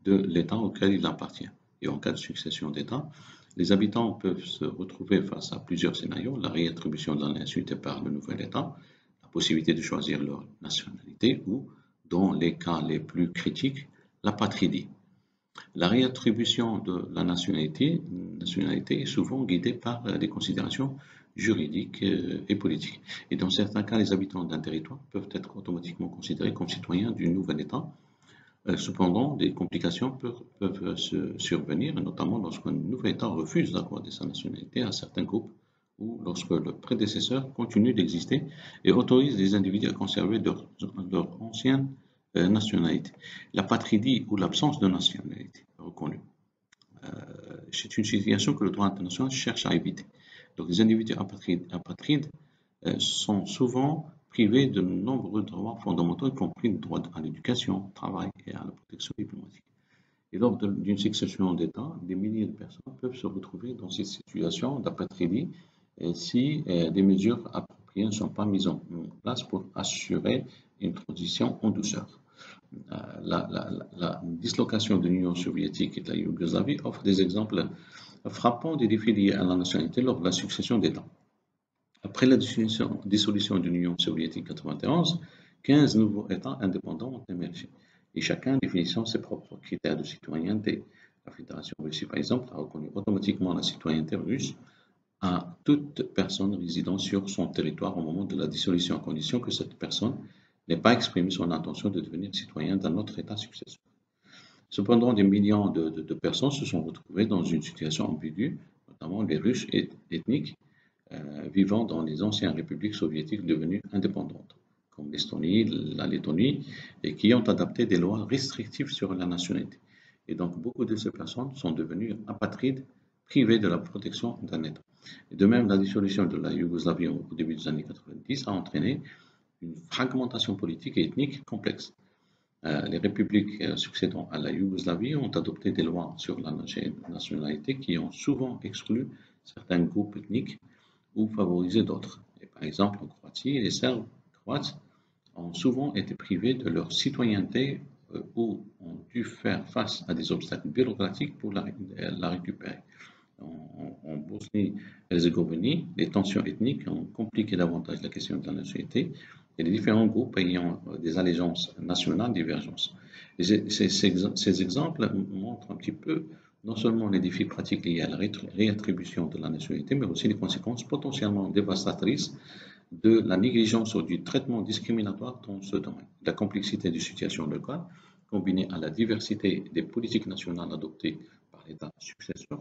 de l'État auquel il appartient. Et en cas de succession d'État, les habitants peuvent se retrouver face à plusieurs scénarios, la réattribution de la nationalité par le nouvel État, la possibilité de choisir leur nationalité ou, dans les cas les plus critiques, l'apatridie. La réattribution de la nationalité est souvent guidée par des considérations juridiques et politiques. Et dans certains cas, les habitants d'un territoire peuvent être automatiquement considérés comme citoyens du nouvel État. Cependant, des complications peuvent survenir, notamment lorsqu'un nouvel État refuse d'accorder sa nationalité à certains groupes ou lorsque le prédécesseur continue d'exister et autorise les individus à conserver leur ancienne nationalité. L'apatridie ou l'absence de nationalité reconnue. C'est une situation que le droit international cherche à éviter. Donc, les individus apatrides sont souvent privés de nombreux droits fondamentaux, y compris le droit à l'éducation, au travail et à la protection diplomatique. Et lors d'une succession d'États, des milliers de personnes peuvent se retrouver dans cette situation d'apatridie si des mesures appropriées ne sont pas mises en place pour assurer une transition en douceur. La dislocation de l'Union soviétique et de la Yougoslavie offre des exemples frappants des défis liés à la nationalité lors de la succession d'États. Après la dissolution de l'Union soviétique en 1991, 15 nouveaux États indépendants ont émergé, et chacun définissant ses propres critères de citoyenneté. La Fédération russe, par exemple, a reconnu automatiquement la citoyenneté russe à toute personne résidant sur son territoire au moment de la dissolution, à condition que cette personne n'ait pas exprimé son intention de devenir citoyen d'un autre État successeur. Cependant, des millions de personnes se sont retrouvées dans une situation ambiguë, notamment les Russes ethniques vivant dans les anciennes républiques soviétiques devenues indépendantes, comme l'Estonie, la Lettonie, et qui ont adapté des lois restrictives sur la nationalité. Et donc, beaucoup de ces personnes sont devenues apatrides, privées de la protection d'un État. Et de même, la dissolution de la Yougoslavie au début des années 90 a entraîné une fragmentation politique et ethnique complexe. Les républiques succédant à la Yougoslavie ont adopté des lois sur la nationalité qui ont souvent exclu certains groupes ethniques ou favorisé d'autres. Par exemple, en Croatie, les Serbes croates ont souvent été privés de leur citoyenneté ou ont dû faire face à des obstacles bureaucratiques pour la récupérer. En Bosnie-Herzégovine, les tensions ethniques ont compliqué davantage la question de la nationalité et les différents groupes ayant des allégeances nationales divergentes. Ces exemples montrent un petit peu non seulement les défis pratiques liés à la réattribution de la nationalité, mais aussi les conséquences potentiellement dévastatrices de la négligence ou du traitement discriminatoire dans ce domaine. La complexité des situations locales, combinée à la diversité des politiques nationales adoptées par l'État successeur,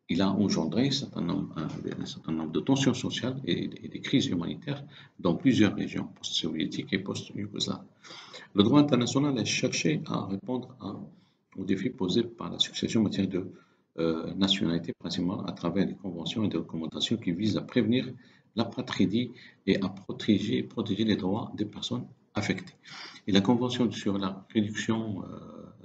il a engendré un certain nombre de tensions sociales et des crises humanitaires dans plusieurs régions post-soviétiques et post-yougoslaves. Le droit international a cherché à répondre aux défis posés par la succession en matière de nationalité, principalement à travers des conventions et des recommandations qui visent à prévenir l'apatridie et à protéger les droits des personnes affectées. Et la Convention sur la réduction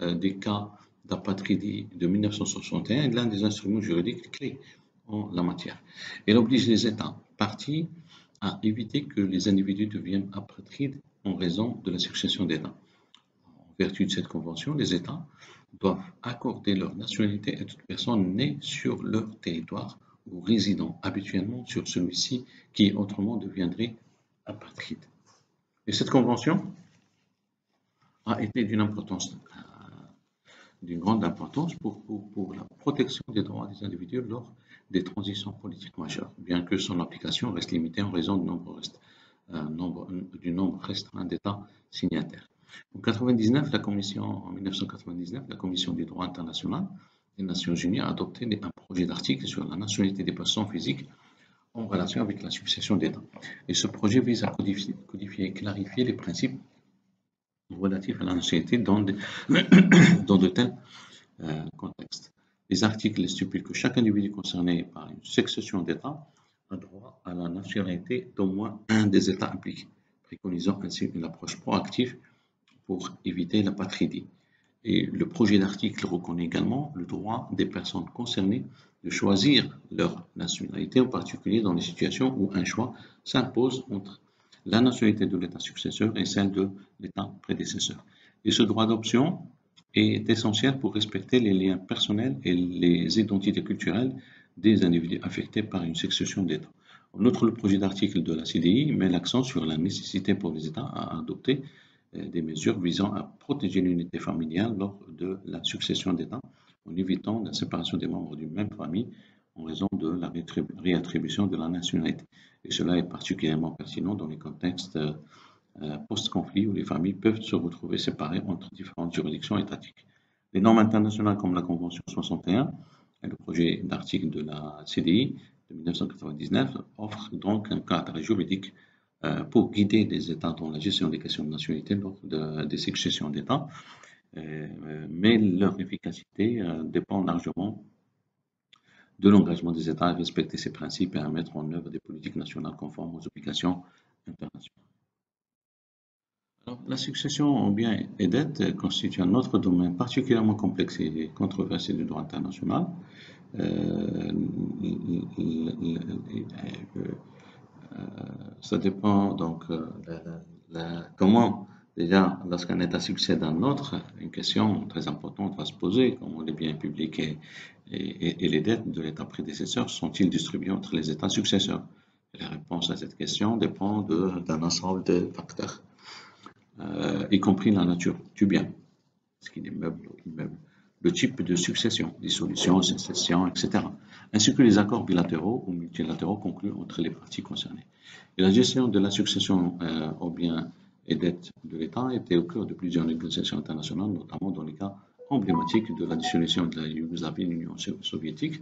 des cas d'apatridie de 1961 est l'un des instruments juridiques clés en la matière. Elle oblige les États partis à éviter que les individus deviennent apatrides en raison de la succession d'États. En vertu de cette convention, les États doivent accorder leur nationalité à toute personne née sur leur territoire ou résidant habituellement sur celui-ci qui autrement deviendrait apatride. Et cette convention a été d'une grande importance pour la protection des droits des individus lors des transitions politiques majeures, bien que son application reste limitée en raison du nombre restreint d'États signataires. En 1999, la Commission du droit international des Nations Unies a adopté un projet d'article sur la nationalité des personnes physiques en relation avec la succession d'États. Et ce projet vise à codifier et clarifier les principes relatifs à la nationalité dans de tels contextes. Les articles stipulent que chaque individu concerné par une succession d'États a droit à la nationalité d'au moins un des États impliqués, préconisant ainsi une approche proactive pour éviter l'apatridie. Et le projet d'article reconnaît également le droit des personnes concernées de choisir leur nationalité, en particulier dans les situations où un choix s'impose entre la nationalité de l'État successeur et celle de l'État prédécesseur. Et ce droit d'option est essentiel pour respecter les liens personnels et les identités culturelles des individus affectés par une succession d'États. En outre, le projet d'article de la CDI met l'accent sur la nécessité pour les États à adopter des mesures visant à protéger l'unité familiale lors de la succession d'État, en évitant la séparation des membres d'une même famille en raison de la réattribution de la nationalité. Et cela est particulièrement pertinent dans les contextes post-conflit où les familles peuvent se retrouver séparées entre différentes juridictions étatiques. Les normes internationales comme la Convention 61 et le projet d'article de la CDI de 1999 offrent donc un cadre juridique pour guider les États dans la gestion des questions de nationalité lors des successions d'États, mais leur efficacité dépend largement de l'engagement des États à respecter ces principes et à mettre en œuvre des politiques nationales conformes aux obligations internationales. Alors, la succession en biens et dettes constitue un autre domaine particulièrement complexe et controversé du droit international. Ça dépend donc comment, déjà, lorsqu'un État succède à un autre, une question très importante va se poser, comment les biens publics et les dettes de l'État prédécesseur sont-ils distribués entre les États successeurs? Et la réponse à cette question dépend d'un ensemble de facteurs, y compris la nature du bien, ce qui est meuble ou immeuble, le type de succession, dissolution, sécession, etc., ainsi que les accords bilatéraux ou multilatéraux conclus entre les parties concernées. Et la gestion de la succession aux biens et dettes de l'État était au cœur de plusieurs négociations internationales, notamment dans les cas emblématiques de la dissolution de la Yougoslavie et de l'Union soviétique.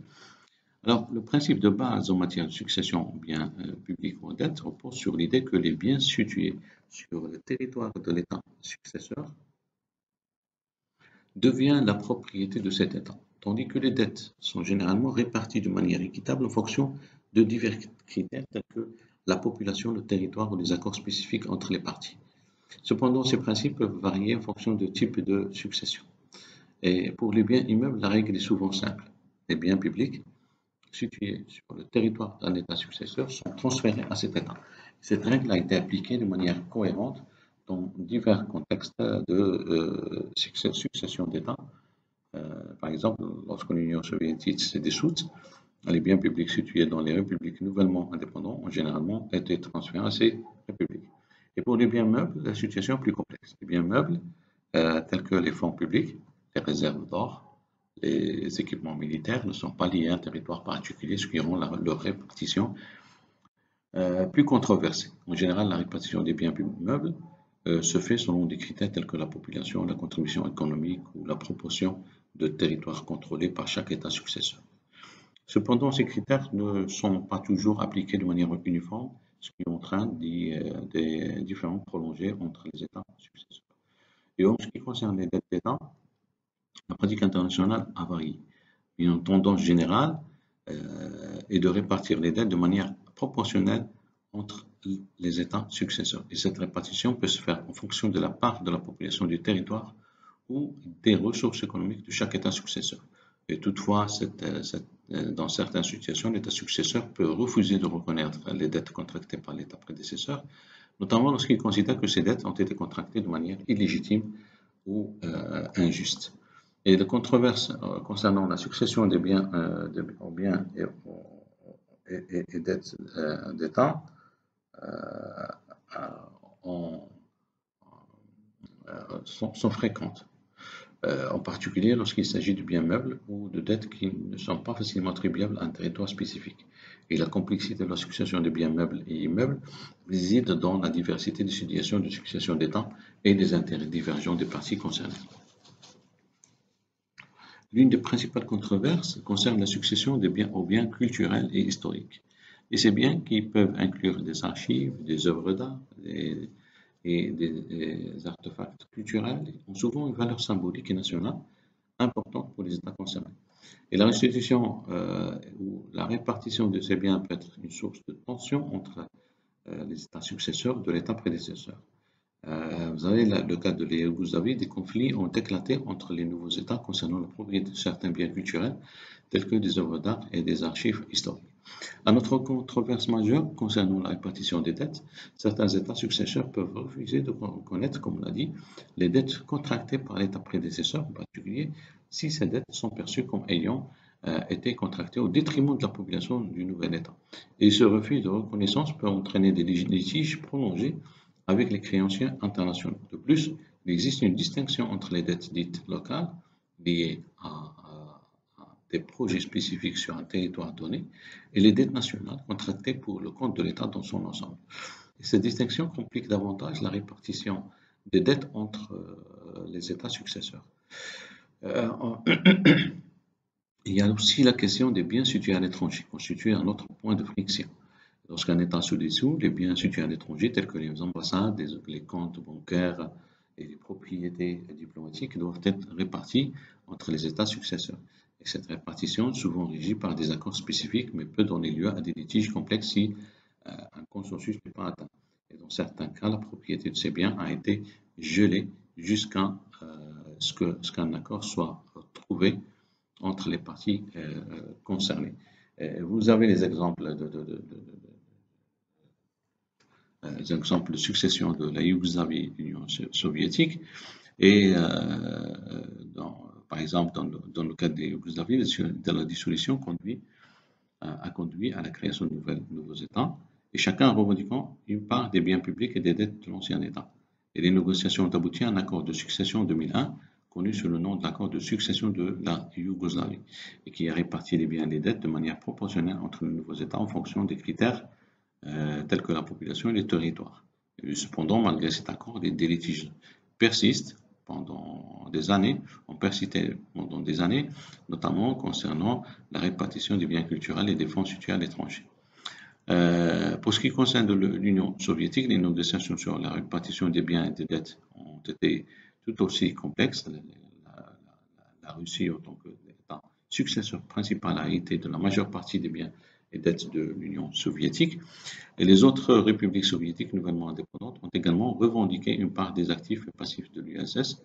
Alors, le principe de base en matière de succession aux biens publics ou aux dettes repose sur l'idée que les biens situés sur le territoire de l'État successeur deviennent la propriété de cet État, tandis que les dettes sont généralement réparties de manière équitable en fonction de divers critères tels que la population, le territoire ou les accords spécifiques entre les parties. Cependant, ces principes peuvent varier en fonction du type de succession. Et pour les biens immeubles, la règle est souvent simple. Les biens publics situés sur le territoire d'un État successeur sont transférés à cet État. Cette règle a été appliquée de manière cohérente dans divers contextes de succession d'États. Par exemple, lorsque l'Union soviétique s'est dissoute, les biens publics situés dans les républiques nouvellement indépendantes ont généralement été transférés à ces républiques. Et pour les biens meubles, la situation est plus complexe. Les biens meubles, tels que les fonds publics, les réserves d'or, les équipements militaires, ne sont pas liés à un territoire particulier, ce qui rend leur répartition plus controversée. En général, la répartition des biens meubles se fait selon des critères tels que la population, la contribution économique ou la proportion de territoire contrôlé par chaque État successeur. Cependant, ces critères ne sont pas toujours appliqués de manière uniforme, ce qui entraîne des différences prolongées entre les États successeurs. Et en ce qui concerne les dettes d'État, la pratique internationale a varié. Une tendance générale est de répartir les dettes de manière proportionnelle entre les États successeurs. Et cette répartition peut se faire en fonction de la part de la population du territoire ou des ressources économiques de chaque État successeur. Et toutefois, dans certaines situations, l'État successeur peut refuser de reconnaître les dettes contractées par l'État prédécesseur, notamment lorsqu'il considère que ces dettes ont été contractées de manière illégitime ou injuste. Et les controverses concernant la succession des biens, aux biens et dettes d'État sont fréquentes. En particulier lorsqu'il s'agit de biens meubles ou de dettes qui ne sont pas facilement attribuables à un territoire spécifique. Et la complexité de la succession de biens meubles et immeubles réside dans la diversité des situations de succession d'État et des intérêts divergents des parties concernées. L'une des principales controverses concerne la succession des biens aux biens culturels et historiques. Et ces biens qui peuvent inclure des archives, des œuvres d'art, et des artefacts culturels ont souvent une valeur symbolique et nationale importante pour les États concernés. Et la restitution ou la répartition de ces biens peut être une source de tension entre les États successeurs de l'État prédécesseur. Vous avez le cas de l'Yougoslavie, des conflits ont éclaté entre les nouveaux États concernant la propriété de certains biens culturels tels que des œuvres d'art et des archives historiques. Un autre controverse majeure concernant la répartition des dettes, certains États successeurs peuvent refuser de reconnaître, comme on l'a dit, les dettes contractées par l'État prédécesseur, en particulier si ces dettes sont perçues comme ayant été contractées au détriment de la population du nouvel État. Et ce refus de reconnaissance peut entraîner des litiges prolongés avec les créanciers internationaux. De plus, il existe une distinction entre les dettes dites locales, liées à des projets spécifiques sur un territoire donné, et les dettes nationales contractées pour le compte de l'État dans son ensemble. Et cette distinction complique davantage la répartition des dettes entre les États successeurs. Euh, il y a aussi la question des biens situés à l'étranger, qui constitue un autre point de friction. Lorsqu'un État se dissout, les biens situés à l'étranger, tels que les ambassades, les comptes bancaires et les propriétés diplomatiques, doivent être répartis entre les États successeurs. Et cette répartition, souvent régie par des accords spécifiques, mais peut donner lieu à des litiges complexes si un consensus n'est pas atteint. Et dans certains cas, la propriété de ces biens a été gelée jusqu'à ce qu'un accord soit trouvé entre les parties concernées. Vous avez les exemples de succession de la Yougoslavie et de l'Union soviétique. Et par exemple, dans le cas des Yougoslavie, de la dissolution a conduit à la création de nouveaux États, et chacun revendiquant une part des biens publics et des dettes de l'ancien État. Et les négociations ont abouti à un accord de succession en 2001, connu sous le nom de l'accord de succession de la Yougoslavie, et qui a réparti les biens et les dettes de manière proportionnelle entre les nouveaux États en fonction des critères tels que la population et les territoires. Et cependant, malgré cet accord, des litiges persistent pendant des années, ont persisté pendant des années, notamment concernant la répartition des biens culturels et des fonds situés à l'étranger. Pour ce qui concerne l'Union soviétique, les négociations sur la répartition des biens et des dettes ont été tout aussi complexes. La Russie, en tant qu'État successeur principal, a hérité de la majeure partie des biens et dettes de l'Union soviétique. Et les autres républiques soviétiques nouvellement indépendantes ont également revendiqué une part des actifs et passifs de l'URSS.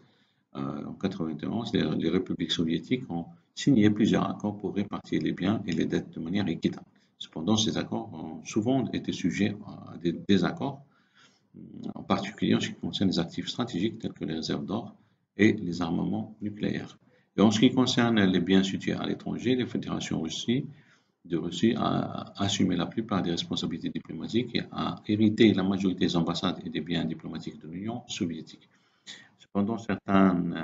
En 1991, les républiques soviétiques ont signé plusieurs accords pour répartir les biens et les dettes de manière équitable. Cependant, ces accords ont souvent été sujets à des désaccords, en particulier en ce qui concerne les actifs stratégiques tels que les réserves d'or et les armements nucléaires. Et en ce qui concerne les biens situés à l'étranger, les fédérations de Russie a assumé la plupart des responsabilités diplomatiques et a hérité la majorité des ambassades et des biens diplomatiques de l'Union soviétique. Cependant, certaines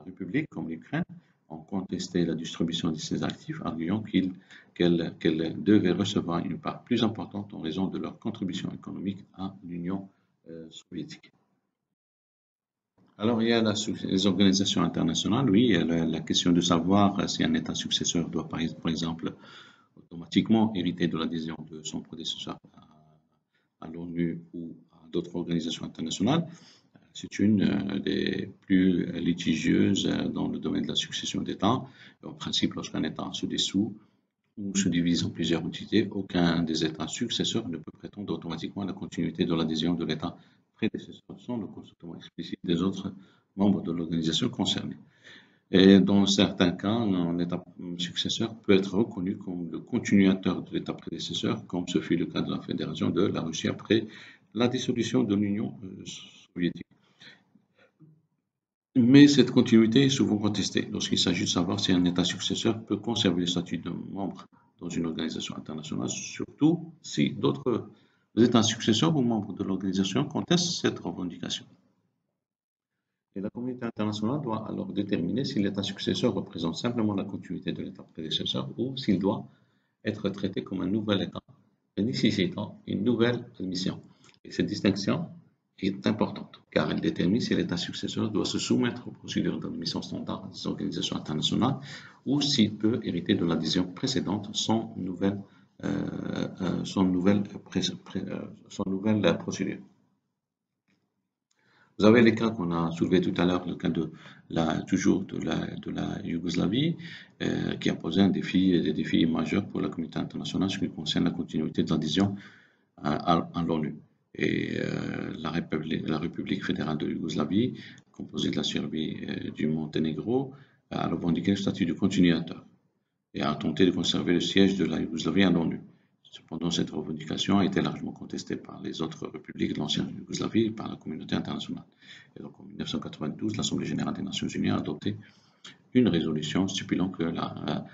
républiques, comme l'Ukraine, ont contesté la distribution de ces actifs, arguant qu'elles devaient recevoir une part plus importante en raison de leur contribution économique à l'Union soviétique. Alors, il y a les organisations internationales, oui, il y a la question de savoir si un État successeur doit, par exemple, automatiquement hériter de l'adhésion de son prédécesseur à l'ONU ou à d'autres organisations internationales. C'est une des plus litigieuses dans le domaine de la succession d'États. En principe, lorsqu'un État se dissout ou se divise en plusieurs entités, aucun des États successeurs ne peut prétendre automatiquement à la continuité de l'adhésion de l'État prédécesseur sans le consentement explicite des autres membres de l'organisation concernée. Et dans certains cas, un État successeur peut être reconnu comme le continuateur de l'État prédécesseur, comme ce fut le cas de la Fédération de la Russie après la dissolution de l'Union soviétique. Mais cette continuité est souvent contestée lorsqu'il s'agit de savoir si un État successeur peut conserver le statut de membre dans une organisation internationale, surtout si d'autres États successeurs ou membres de l'organisation contestent cette revendication. Et la communauté internationale doit alors déterminer si l'État successeur représente simplement la continuité de l'État prédécesseur ou s'il doit être traité comme un nouvel État, nécessitant une nouvelle admission. Et cette distinction est importante, car elle détermine si l'État successeur doit se soumettre aux procédures d'admission standard des organisations internationales ou s'il peut hériter de l'adhésion précédente sans nouvelle procédure. Vous avez les cas qu'on a soulevés tout à l'heure, le cas toujours de la Yougoslavie, qui a posé des défis majeurs pour la communauté internationale en ce qui concerne la continuité de l'adhésion à l'ONU. Et la République fédérale de Yougoslavie, composée de la Serbie et du Monténégro, a revendiqué le statut de continuateur et a tenté de conserver le siège de la Yougoslavie à l'ONU. Cependant, cette revendication a été largement contestée par les autres républiques de l'ancienne Yougoslavie et par la communauté internationale. Et donc, en 1992, l'Assemblée générale des Nations unies a adopté une résolution stipulant que la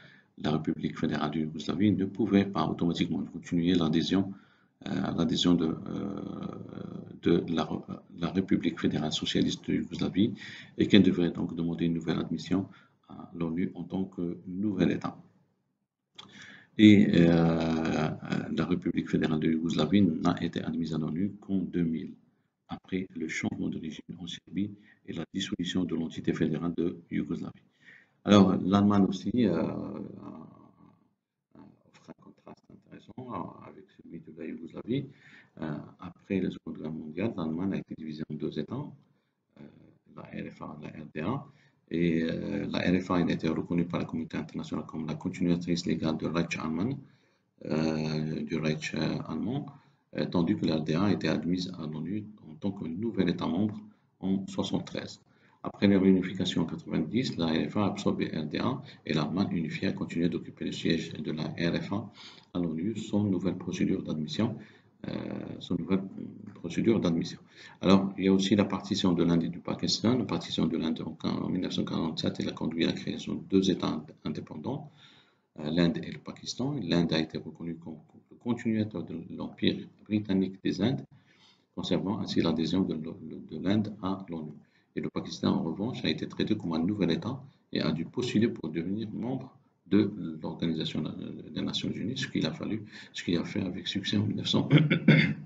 République fédérale de Yougoslavie ne pouvait pas automatiquement continuer l'adhésion de la République fédérale socialiste de Yougoslavie et qu'elle devrait donc demander une nouvelle admission à l'ONU en tant que nouvel État. Et la République fédérale de Yougoslavie n'a été admise à l'ONU qu'en 2000, après le changement de régime en Serbie et la dissolution de l'entité fédérale de Yougoslavie. Alors, l'Allemagne aussi offre un contraste intéressant avec celui de la Yougoslavie. Après la Seconde Guerre mondiale, l'Allemagne a été divisée en deux États, la RFA et la RDA. Et la RFA a été reconnue par la communauté internationale comme la continuatrice légale du Reich allemand, tandis que la RDA a été admise à l'ONU en tant que nouvel État membre en 1973. Après la réunification en 1990, la RFA a absorbé RDA et l'Allemagne unifiée a continué d'occuper le siège de la RFA à l'ONU sans nouvelle procédure d'admission. Alors, il y a aussi la partition de l'Inde et du Pakistan. La partition de l'Inde en 1947, elle a conduit à la création de deux États indépendants, l'Inde et le Pakistan. L'Inde a été reconnue comme le continuateur de l'Empire britannique des Indes, conservant ainsi l'adhésion de l'Inde à l'ONU. Et le Pakistan, en revanche, a été traité comme un nouvel État et a dû postuler pour devenir membre de l'Organisation des Nations Unies, ce qu'il a fait avec succès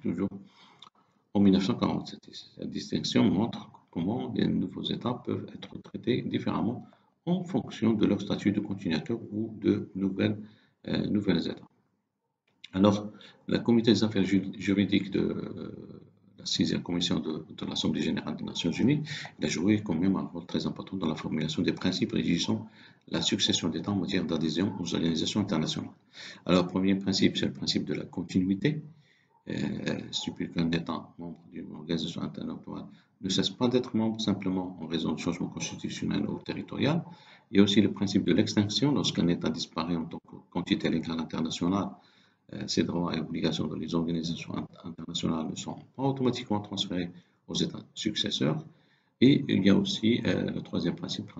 toujours en 1947. Cette distinction montre comment les nouveaux États peuvent être traités différemment en fonction de leur statut de continuateur ou de nouvelles États. Alors, la Comité des affaires juridiques de la 6e commission de l'Assemblée générale des Nations unies, il a joué quand même un rôle très important dans la formulation des principes régissant la succession d'États en matière d'adhésion aux organisations internationales. Alors, le premier principe, c'est le principe de la continuité. Stipule qu'un État membre d'une organisation internationale ne cesse pas d'être membre simplement en raison de changements constitutionnels ou territorial. Il y a aussi le principe de l'extinction. Lorsqu'un État disparaît en tant qu'entité légale internationale, ses droits et obligations dans les organisations internationales ne sont pas automatiquement transférés aux États successeurs. Et il y a aussi le troisième principe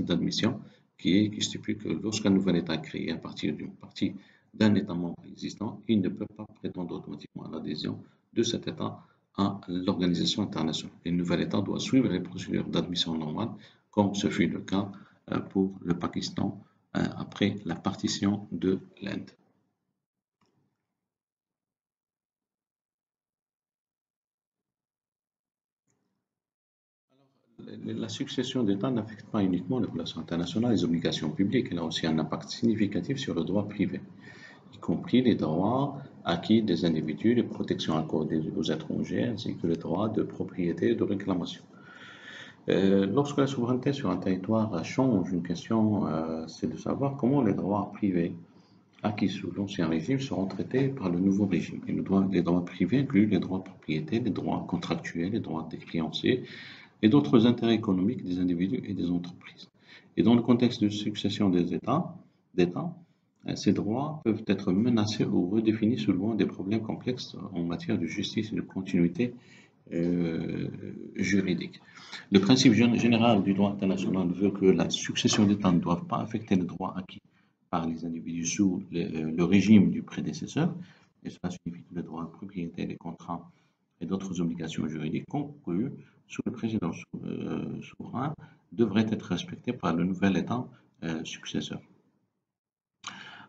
d'admission, qui stipule que lorsqu'un nouvel État est créé à partir d'une partie d'un État membre existant, il ne peut pas prétendre automatiquement à l'adhésion de cet État à l'organisation internationale. Le nouvel État doit suivre les procédures d'admission normales, comme ce fut le cas pour le Pakistan après la partition de l'Inde. La succession d'États n'affecte pas uniquement les relations internationales et les obligations publiques, elle a aussi un impact significatif sur le droit privé, y compris les droits acquis des individus, les protections accordées aux étrangers, ainsi que les droits de propriété et de réclamation. Lorsque la souveraineté sur un territoire change, une question, c'est de savoir comment les droits privés acquis sous l'ancien régime seront traités par le nouveau régime. Et les droits privés incluent les droits de propriété, les droits contractuels, les droits des créanciers et d'autres intérêts économiques des individus et des entreprises. Et dans le contexte de succession d'États, ces droits peuvent être menacés ou redéfinis soulevant des problèmes complexes en matière de justice et de continuité juridique. Le principe général du droit international veut que la succession d'États ne doive pas affecter les droits acquis par les individus sous le régime du prédécesseur, et cela signifie que les droits de propriété, les contrats et d'autres obligations juridiques conclues sous le président souverain devraient être respectés par le nouvel État successeur.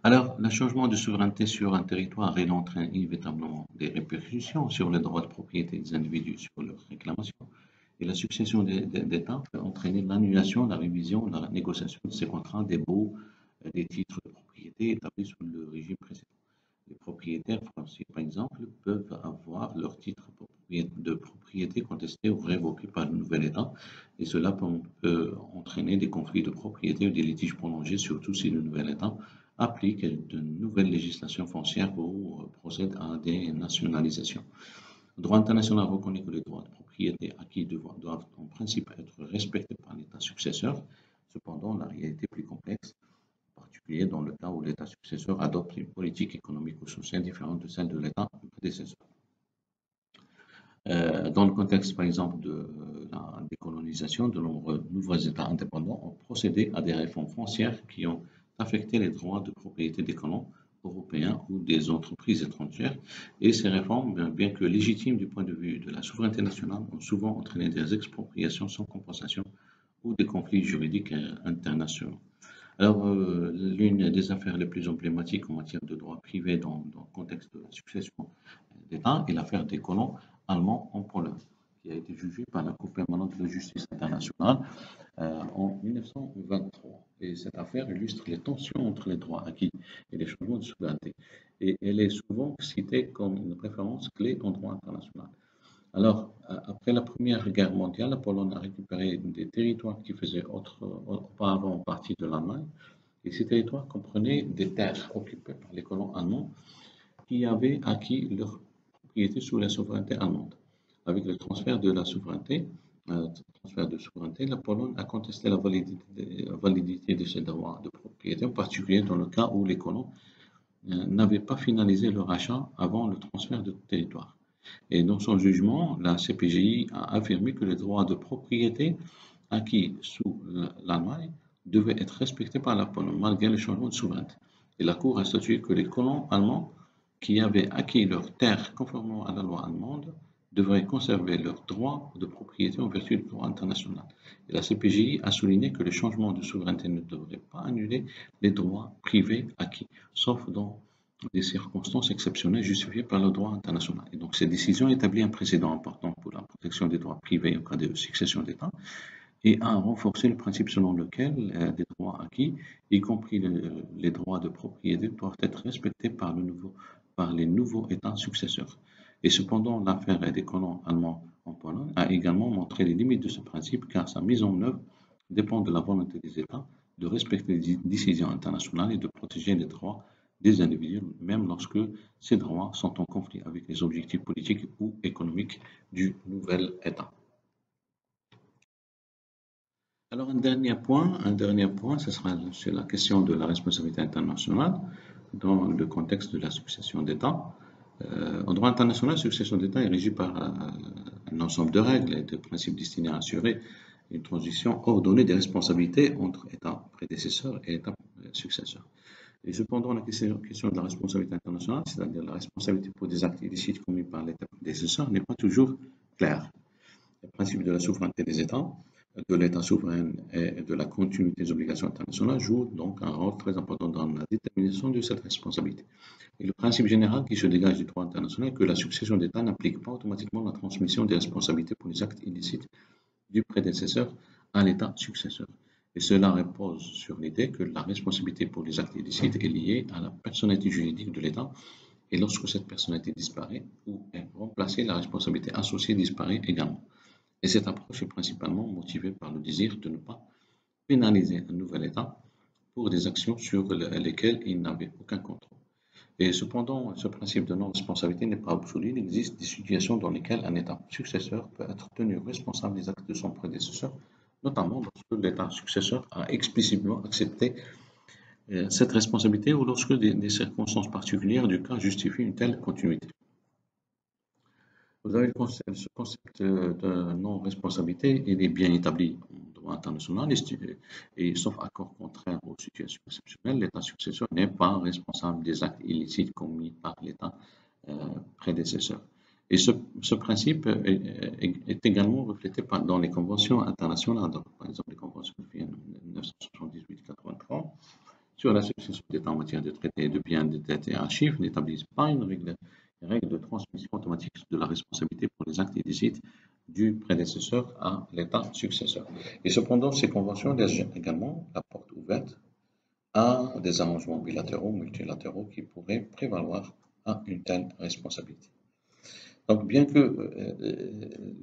Alors, le changement de souveraineté sur un territoire, il entraîne inévitablement des répercussions sur les droits de propriété des individus, sur leurs réclamations. Et la succession d'États peut entraîner l'annulation, la révision, la négociation de ces contrats, des baux, des titres de propriété établis sous le régime précédent. Les propriétaires français, par exemple, peuvent avoir leur titre de propriété contesté ou révoqué par le nouvel État, et cela peut entraîner des conflits de propriété ou des litiges prolongés, surtout si le nouvel État applique de nouvelles législations foncières ou procède à des nationalisations. Le droit international reconnaît que les droits de propriété acquis doivent en principe être respectés par l'État successeur. Cependant, la réalité est plus complexe, en particulier dans le cas où l'État successeur adopte une politique économique ou sociale différente de celle de l'État prédécesseur. Dans le contexte, par exemple, de la décolonisation, de nombreux nouveaux États indépendants ont procédé à des réformes foncières qui ont affecté les droits de propriété des colons européens ou des entreprises étrangères. Et ces réformes, bien que légitimes du point de vue de la souveraineté nationale, ont souvent entraîné des expropriations sans compensation ou des conflits juridiques internationaux. Alors, l'une des affaires les plus emblématiques en matière de droit privé dans le contexte de la succession d'État est l'affaire des colons allemands en Pologne, qui a été jugée par la Cour permanente de justice internationale en 1923. Et cette affaire illustre les tensions entre les droits acquis et les changements de souveraineté. Et elle est souvent citée comme une référence clé en droit international. Alors, après la Première Guerre mondiale, la Pologne a récupéré des territoires qui faisaient auparavant partie de l'Allemagne. Et ces territoires comprenaient des terres occupées par les colons allemands qui avaient acquis leur propriété sous la souveraineté allemande. Avec le transfert de souveraineté, la Pologne a contesté la validité de ces droits de propriété, en particulier dans le cas où les colons n'avaient pas finalisé leur achat avant le transfert de territoire. Et dans son jugement, la CPGI a affirmé que les droits de propriété acquis sous l'Allemagne devaient être respectés par la Pologne, malgré le changement de souveraineté. Et la Cour a statué que les colons allemands qui avaient acquis leurs terres conformément à la loi allemande devraient conserver leurs droits de propriété en vertu du droit international. Et la CPGI a souligné que le changement de souveraineté ne devrait pas annuler les droits privés acquis, sauf dans des circonstances exceptionnelles justifiées par le droit international. Et donc, cette décision établit un précédent important pour la protection des droits privés en cas de succession d'État et a renforcé le principe selon lequel des droits acquis, y compris les droits de propriété, doivent être respectés par les nouveaux États successeurs. Et cependant, l'affaire des colons allemands en Pologne a également montré les limites de ce principe, car sa mise en œuvre dépend de la volonté des États de respecter les décisions internationales et de protéger les droits des individus, même lorsque ces droits sont en conflit avec les objectifs politiques ou économiques du nouvel État. Alors un dernier point, ce sera sur la question de la responsabilité internationale dans le contexte de la succession d'État. En droit international, la succession d'État est régie par un ensemble de règles et de principes destinés à assurer une transition ordonnée des responsabilités entre États prédécesseurs et États successeurs. Et cependant, la question de la responsabilité internationale, c'est-à-dire la responsabilité pour des actes illicites commis par l'État prédécesseur, n'est pas toujours claire. Le principe de la souveraineté des États, de l'État souverain et de la continuité des obligations internationales joue donc un rôle très important dans la détermination de cette responsabilité. Et le principe général qui se dégage du droit international est que la succession d'État n'implique pas automatiquement la transmission des responsabilités pour les actes illicites du prédécesseur à l'État successeur. Et cela repose sur l'idée que la responsabilité pour les actes illicites est liée à la personnalité juridique de l'État. Et lorsque cette personnalité disparaît ou est remplacée, la responsabilité associée disparaît également. Et cette approche est principalement motivée par le désir de ne pas pénaliser un nouvel État pour des actions sur lesquelles il n'avait aucun contrôle. Et cependant, ce principe de non-responsabilité n'est pas absolu. Il existe des situations dans lesquelles un État successeur peut être tenu responsable des actes de son prédécesseur, notamment lorsque l'État successeur a explicitement accepté cette responsabilité ou lorsque des circonstances particulières du cas justifient une telle continuité. Vous avez ce concept de non-responsabilité, il est bien établi en droit international et sauf accord contraire aux situations exceptionnelles, l'État successeur n'est pas responsable des actes illicites commis par l'État prédécesseur. Et ce principe est également reflété dans les conventions internationales, donc, par exemple les conventions de Vienne 1978-83 sur la succession d'État en matière de traités de biens, de dettes et archives n'établissent pas une règle de transmission automatique de la responsabilité pour les actes illicites du prédécesseur à l'État successeur. Et cependant, ces conventions laissent également la porte ouverte à des arrangements bilatéraux, multilatéraux qui pourraient prévaloir à une telle responsabilité. Donc, bien que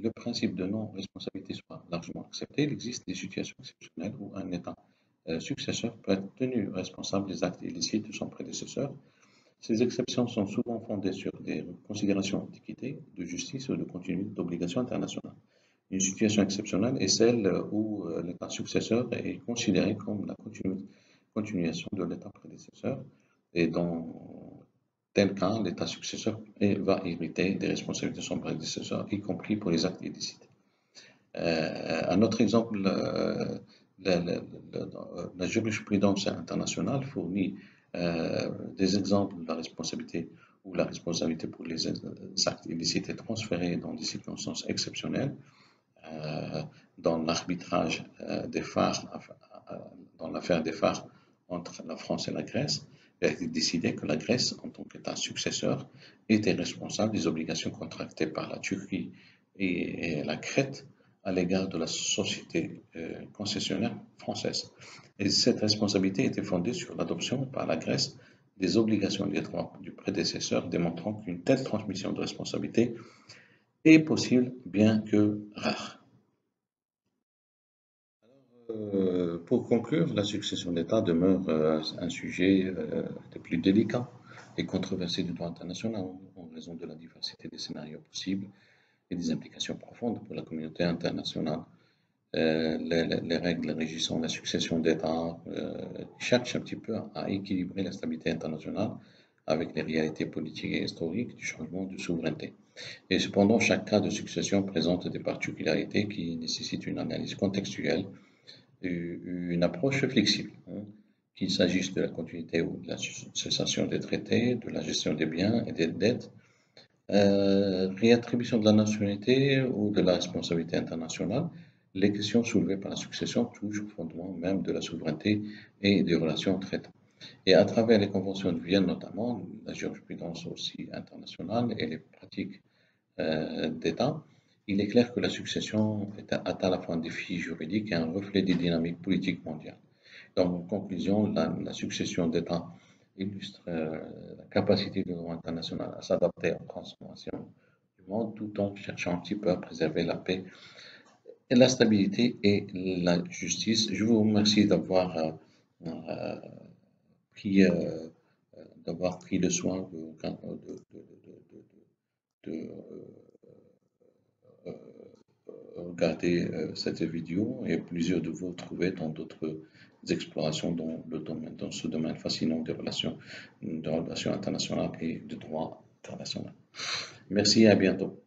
le principe de non-responsabilité soit largement accepté, il existe des situations exceptionnelles où un État successeur peut être tenu responsable des actes illicites de son prédécesseur. Ces exceptions sont souvent fondées sur des considérations d'équité, de justice ou de continuité d'obligations internationales. Une situation exceptionnelle est celle où l'État successeur est considéré comme la continuation de l'État prédécesseur et dans tel cas, l'État successeur va hériter des responsabilités de son prédécesseur, y compris pour les actes illicites. Un autre exemple, la jurisprudence internationale fournit Des exemples de la responsabilité ou la responsabilité pour les actes illicites est transférée dans des circonstances exceptionnelles, euh, dans l'arbitrage des phares, dans l'affaire des phares entre la France et la Grèce. Il a été décidé que la Grèce, en tant qu'État successeur, était responsable des obligations contractées par la Turquie et la Crète à l'égard de la société concessionnaire française. Et cette responsabilité était fondée sur l'adoption par la Grèce des obligations et des droits du prédécesseur, démontrant qu'une telle transmission de responsabilité est possible, bien que rare. Pour conclure, la succession d'État demeure un sujet des plus délicats et controversé du droit international en raison de la diversité des scénarios possibles et des implications profondes pour la communauté internationale. Les règles régissant la succession d'État cherchent un petit peu à équilibrer la stabilité internationale avec les réalités politiques et historiques du changement de souveraineté. Et cependant, chaque cas de succession présente des particularités qui nécessitent une analyse contextuelle une approche flexible, hein, qu'il s'agisse de la continuité ou de la cessation des traités, de la gestion des biens et des dettes, réattribution de la nationalité ou de la responsabilité internationale, les questions soulevées par la succession touchent au fondement même de la souveraineté et des relations entre États. Et à travers les conventions de Vienne notamment, la jurisprudence aussi internationale et les pratiques d'État, il est clair que la succession est à la fois un défi juridique et un reflet des dynamiques politiques mondiales. Donc, en conclusion, la succession d'État illustre la capacité du droit international à s'adapter aux transformations du monde tout en cherchant un petit peu à préserver la paix et la stabilité et la justice. Je vous remercie euh, pris, euh, d'avoir pris le soin de regarder cette vidéo et plusieurs de vous trouver dans d'autres explorations dans ce domaine fascinant des relations internationales et du droit international. Merci et à bientôt.